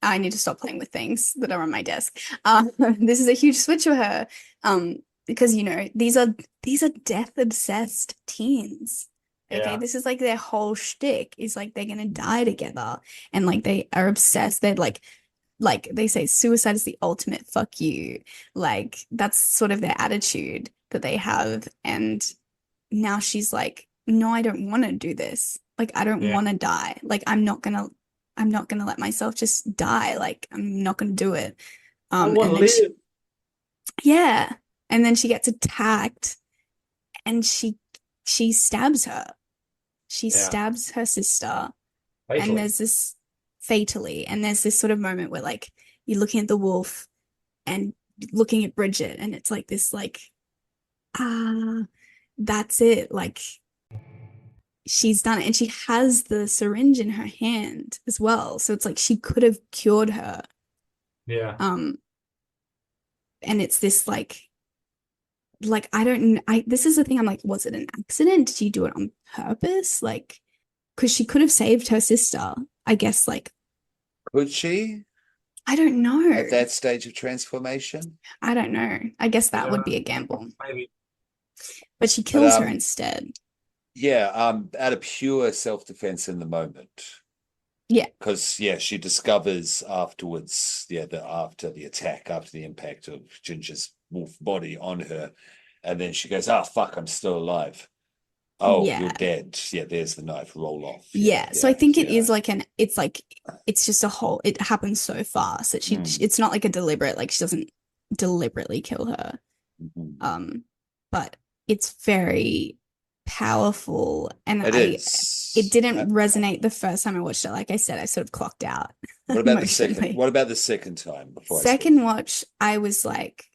I need to stop playing with things that are on my desk. This is a huge switch for her. Because these are death obsessed teens. Okay, this is like their whole shtick is like they're gonna die together, and like they are obsessed. They're like they say suicide is the ultimate fuck you. Like that's sort of their attitude that they have. And now she's like, no, I don't want to do this. Like I don't want to die. Like I'm not gonna let myself just die. Like I'm not gonna do it. And then and then she gets attacked and she stabs her. She stabs her sister. Fatally. And there's this fatally. And there's this sort of moment where like you're looking at the wolf and looking at Bridget and it's like this like, that's it. Like she's done it. And she has the syringe in her hand as well. So it's like she could have cured her. Yeah. And it's this like like I don't I this is the thing, I'm like, was it an accident? Did she do it on purpose? Like, because she could have saved her sister, I guess. Like, Could she I don't know. at that stage of transformation? I don't know. I guess that would Yeah, be a gamble, maybe. but she But kills her instead. yeah, out of pure self-defense in the moment. Yeah. Because yeah, she discovers afterwards, yeah, that after the attack, after the impact of Ginger's wolf body on her, and then she goes, "Oh fuck, I'm still alive." Oh, you're Yeah. dead. Yeah, there's the knife. Roll off. Yeah, Yeah. So I yeah, think it is yeah. like it's just a whole, it happens so fast that Mm, it's not like a deliberate, like she doesn't deliberately kill her. mhm. Um, but it's very powerful, and It it is. didn't resonate the first time I watched it. Like I said, I sort of clocked out What about the second? emotionally. What about the second time before I stop Second you? watch, I was like,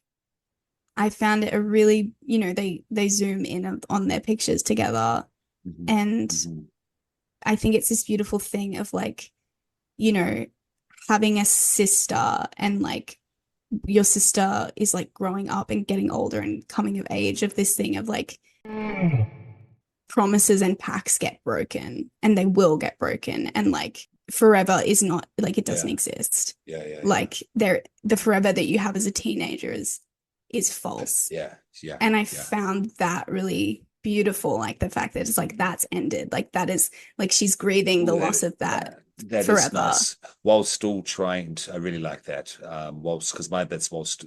I found it a really, they zoom in on their pictures together, Mhm, and mhm. I think it's this beautiful thing of like, you know, having a sister, and like your sister is like growing up and getting older and coming of age, of this thing of like promises and pacts get broken, and they will get broken, and like forever is not, like, it doesn't Yeah, exist. yeah, yeah, yeah. Like the forever that you have as a teenager is false. Yeah, yeah, And I yeah. found that really beautiful, like the fact that it's like that's ended, like that is, like she's grieving the Well, loss of that that is forever. nice. While still trying to, I really like that. Whilst because my that's whilst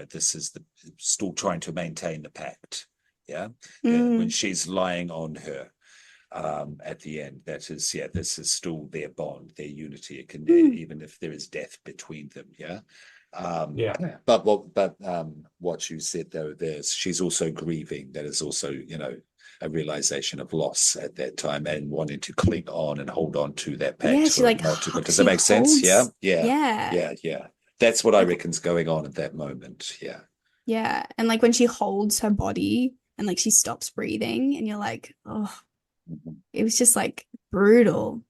this is the still trying to maintain the pact. Yeah, when Mm, she's lying on her, at the end, that is, yeah, this is still their bond, their unity. It can mm. even if there is death between them. Yeah. Um, Yeah. but what you said though, there's she's also grieving. That is also, a realization of loss at that time and wanting to cling on and hold on to that Yeah, pact she for it like not to go. Does that she make sense? Yeah, holds, yeah, yeah, yeah, yeah. That's what I like, reckon's going on at that moment. Yeah. yeah, and like when she holds her body and like she stops breathing, and you're like, oh, Mhm. it was just like brutal,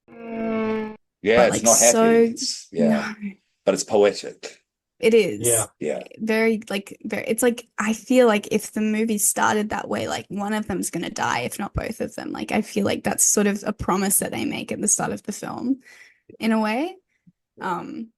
Yeah, but it's like not happy. so, It's yeah, no, but it's poetic. it Yeah. is Yeah. very, like, very, it's like I feel like if the movie started that way, like one of them's gonna die, if not both of them. Like I feel like that's sort of a promise that they make at the start of the film, in a way. Um,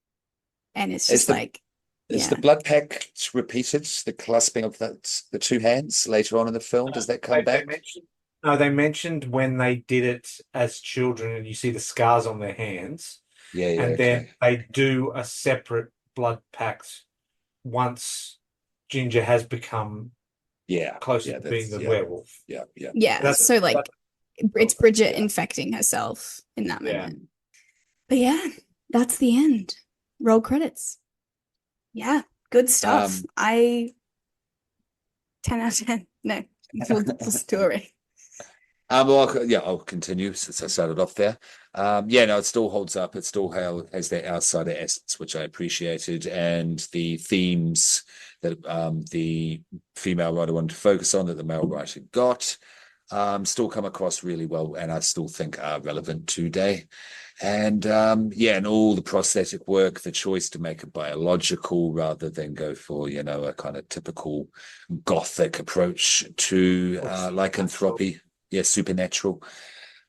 and it's Is just the like, is the yeah. blood pact repeated? The clasping of the two hands later on in the film. Does that come They back? mentioned no, they mentioned when they did it as children, and you see the scars on their hands, Yeah, yeah, and then okay. they do a separate blood pact once Ginger has become Yeah, closer yeah, to being that's the yeah, werewolf. yeah, yeah. Yeah, That's That's it. so that. like Oh, it's Bridget Yeah. infecting herself in that yeah. moment. But yeah, that's the end. Roll credits. Yeah, good stuff. Um, I 10 out of 10. No, full story. well, yeah, I'll continue since I started off there. Yeah, no, it still holds up. It still has that outsider essence, which I appreciated, and the themes that the female writer wanted to focus on that the male writer got still come across really well, and I still think are relevant today. And yeah, and all the prosthetic work, the choice to make it biological rather than go for, a kind of typical gothic approach to Or supernatural. lycanthropy. Yeah, supernatural.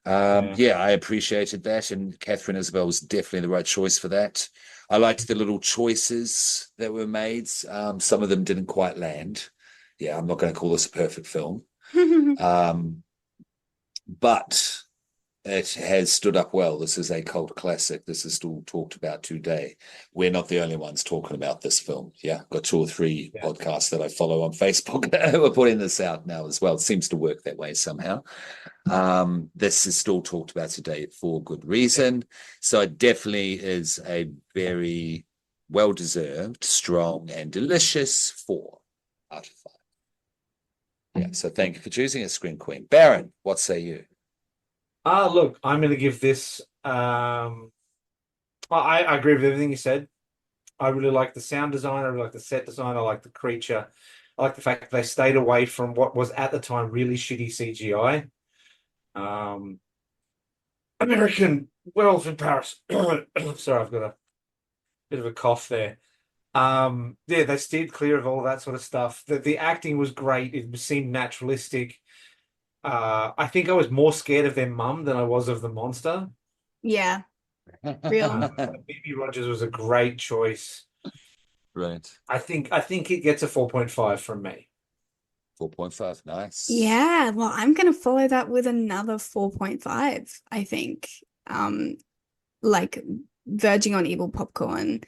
Yeah. Yeah, I appreciated that, and Catherine Isabel was definitely the right choice for that. I liked the little choices that were made. Some of them didn't quite land. Yeah, I'm not going to call this a perfect film, um, but it has stood up well. This is a cult classic. This is still talked about today. We're not the only ones talking about this film. Yeah, got two or three Yeah. podcasts that I follow on Facebook who are putting this out now as well. It seems to work that way somehow. This is still talked about today for good Yeah. reason. So it definitely is a very well-deserved, strong, and delicious 4 out of 5. Yeah. So thank you for choosing a Screen Queen. Baron, what say you? Look, I'm going to give this. I agree with everything you said. I really like the sound design. I really like the set design. I like the creature. I like the fact that they stayed away from what was at the time really shitty CGI. Um, American Werewolf in Paris. Sorry, I've got a bit of a cough there. Yeah, they steered clear of all that sort of stuff. The acting was great. It seemed naturalistic. I think I was more scared of their mum than I was of the monster. Yeah, real. Phoebe Rogers was a great choice. Right. I think it gets a 4.5 from me. 4.5. Nice. Yeah, well, I'm gonna follow that with another 4.5, I think. Like verging on evil popcorn.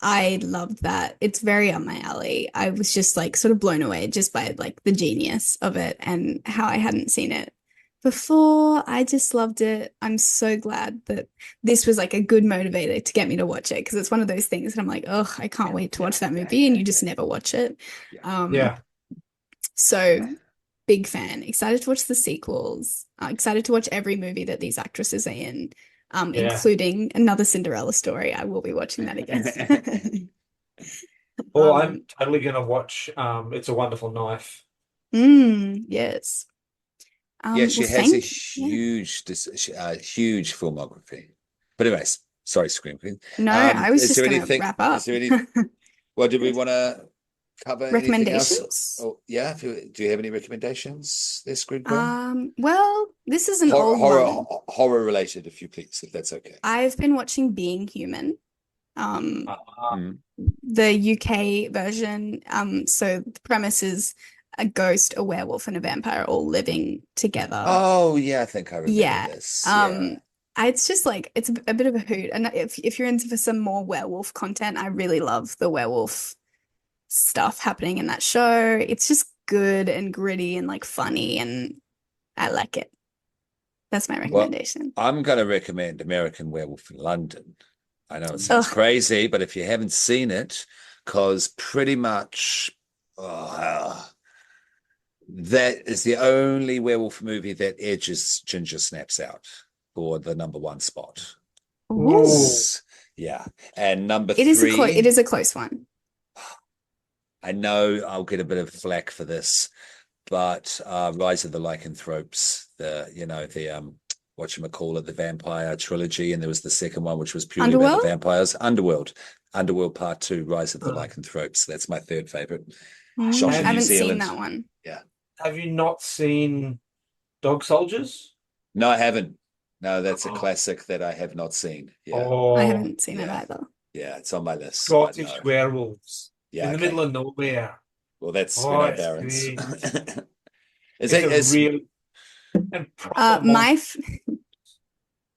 I loved that. It's very up my alley. I was just like sort of blown away just by like the genius of it and how I hadn't seen it before. I just loved it. I'm so glad that this was like a good motivator to get me to watch it because it's one of those things that I'm like, oh, I can't wait to watch that movie, and you just never watch it. Yeah. Um, Yeah. so big fan. Excited to watch the sequels. Excited to watch every movie that these actresses are in, Yeah. including another Cinderella story. I will be watching that again. Oh, I'm Um, totally gonna watch It's a Wonderful Knife. yes. Yeah, Well, she has a thank you. Yeah. huge filmography. But anyways, sorry, Scream Queen. No, I was Is just there gonna anything? wrap Is up. there any? Well, do we want to cover anything else? Recommendations? Oh, yeah. Do you have any recommendations there, Scream Queen? Well, this is an Horror, old one. horror related, if you please, if that's okay. I've been watching Being Human. Um, Mm. the UK version. So the premise is a ghost, a werewolf, and a vampire all living together. Oh, yeah, I think I remember Yeah. this. Yeah. Um, it's just like it's a bit of a hoot. And if you're into for some more werewolf content, I really love the werewolf stuff happening in that show. It's just good and gritty and like funny, and I like it. That's my Well, recommendation. I'm going to recommend American Werewolf in London. I know it sounds Ugh. crazy, but if you haven't seen it, because pretty much that is the only werewolf movie that edges Ginger Snaps out for the number 1 spot. Ooh. Oh, Yeah. And number It 3, is a close one. I know I'll get a bit of flack for this, but Rise of the Lycanthropes, the whatchamacallit, the vampire trilogy, and there was the second one which was purely about the Underworld? vampires. Underworld Part 2, Rise of the Lycanthropes. That's my third favorite. Shot I in New have haven't seen Zealand. that one. Yeah. have you not seen Dog Soldiers? No, I haven't. No, that's a classic that I have not seen. Yeah. I Oh, haven't seen it Yeah. either. Yeah, it's on my list, but Scottish no. werewolves Yeah, in the okay. middle of nowhere. Well, that's Oh, it's Barron's. great. Is It's it a is really and proper My monster. f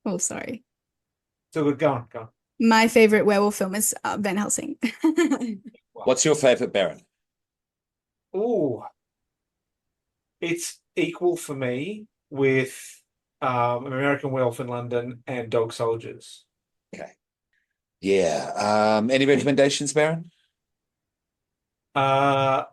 oh, sorry. So good, go on, go on. My favorite werewolf film is Van Helsing. Wow. what's your favorite Baron? Oh, it's equal for me with American Werewolf in London and Dog Soldiers. Okay. Yeah. Any recommendations, Baron? Uh,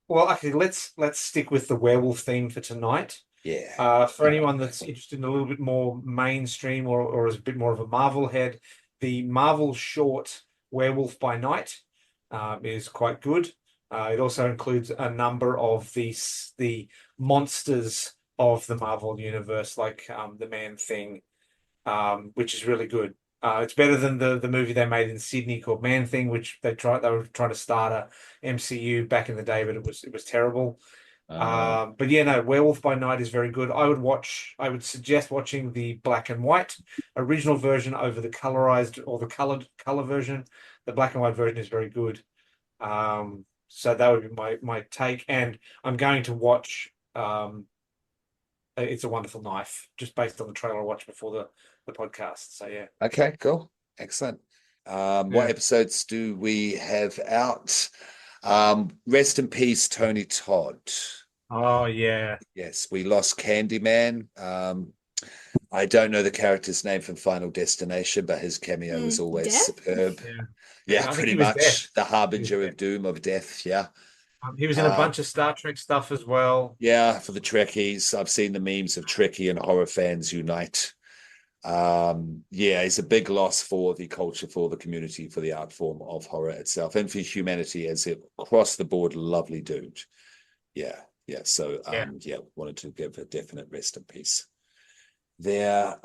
well, actually, let's stick with the werewolf theme for tonight. Yeah. For anyone that's interested in a little bit more mainstream or is a bit more of a Marvel head, the Marvel short Werewolf by Night is quite good. It also includes a number of the monsters of the Marvel universe, like the Man-Thing, which is really good. It's better than the movie they made in Sydney called Man-Thing, which they were trying to start a MCU back in the day, but it was terrible. But yeah, no, Werewolf by Night is very good. I would suggest watching the black and white original version over the colorized or the color version. The black and white version is very good. So that would be my take. And I'm going to watch It's a Wonderful Knife, just based on the trailer I watched before the podcast. So yeah. Okay, cool. Excellent. What Yeah. episodes do we have out? Rest in peace, Tony Todd. Oh yeah. Yes, we lost Candyman. I don't know the character's name from Final Destination, but his cameo was always Death? superb. Yeah. Yeah, I think pretty he was deaf. much the He was harbinger deaf. of doom, of death. Yeah. He was in a Uh, bunch of Star Trek stuff as well. yeah, for the Trekkies. I've seen the memes of Trekkie and horror fans unite. Yeah, it's a big loss for the culture, for the community, for the art form of horror itself, and for humanity as it across the board, lovely dude. Yeah, yeah. So Yeah. yeah, wanted to give a definite rest in peace there.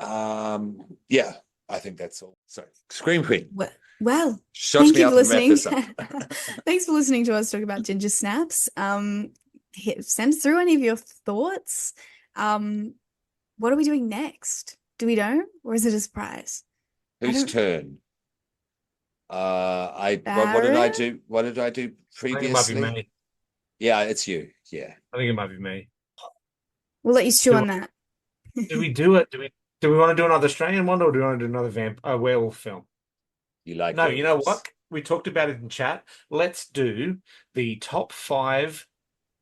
Yeah, I think that's all. Sorry, Scream Queen. Well, Shut thank me you up for and wrap listening. this up. Thanks for listening to us talk about ginger snaps. Send through any of your thoughts. What are we doing next? Do we know, or is it a surprise? Whose don't- turn? What did I Baron? do? What did I do I think it might be previously? me. Yeah, it's you. Yeah. I think it might be me. We'll let you stew Do, on that. do we do it? Do we want to do another Australian one, or do we want to do another werewolf film? You like No, you know werewolves. what? We talked about it in chat. Let's do the top 5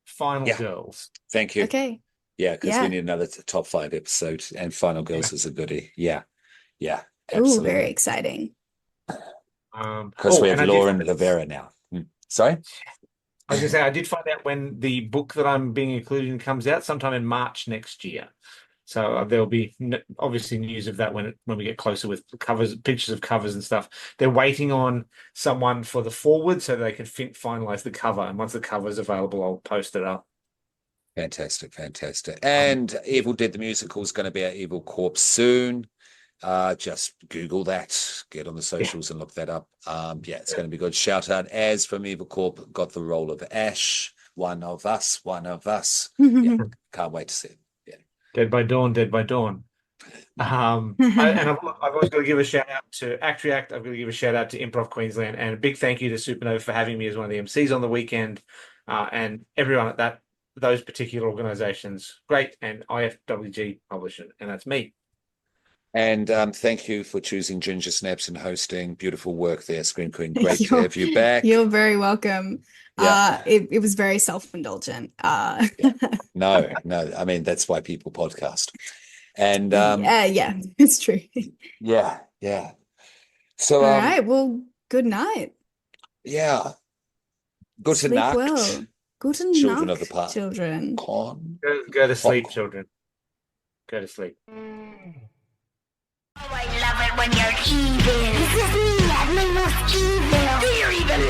final Yeah. girls. Thank you. Okay. Yeah, because Yeah. we need another top 5 episode, and Final Girls is a goodie. Yeah. Yeah, Ooh, very absolutely. exciting. Because we have and I did Lauren find- Rivera now. Sorry? I was going to say, I did find out when the book that I'm being included in comes out, sometime in March next year. So there'll be obviously news of that when we get closer with covers, pictures of covers and stuff. They're waiting on someone for the forward so they can finalize the cover. And once the cover is available, I'll post it up. Fantastic, fantastic. And Evil Dead the Musical is going to be at Evil Corpse soon. Just Google that, get on the socials and look that up. Yeah, it's going to be good. Shout out Az from Evil Corp, got the role of Ash, one of us. Yeah, can't wait to see it. Yeah. Dead by Dawn, Dead by Dawn. I've always got to give a shout out to Actriact. I've got to give a shout out to Improv Queensland, and a big thank you to Supernova for having me as one of the MCs on the weekend, and everyone at those particular organisations. Great, and IFWG Publishing, and that's me. And thank you for choosing Ginger Snaps and hosting. Beautiful work there, Scream Queen. Great to have you back. You're very welcome. Yeah. It was very self-indulgent. Yeah. No, I mean, that's why people podcast. And yeah, it's true. yeah. So All right, well, good night. yeah. Gute Sleep Nacht. well. Gute Children of Nacht, the past. children. Go to sleep, children. Go to sleep. Oh, I love it when you're evil. This is me at my most evil. Fear evil.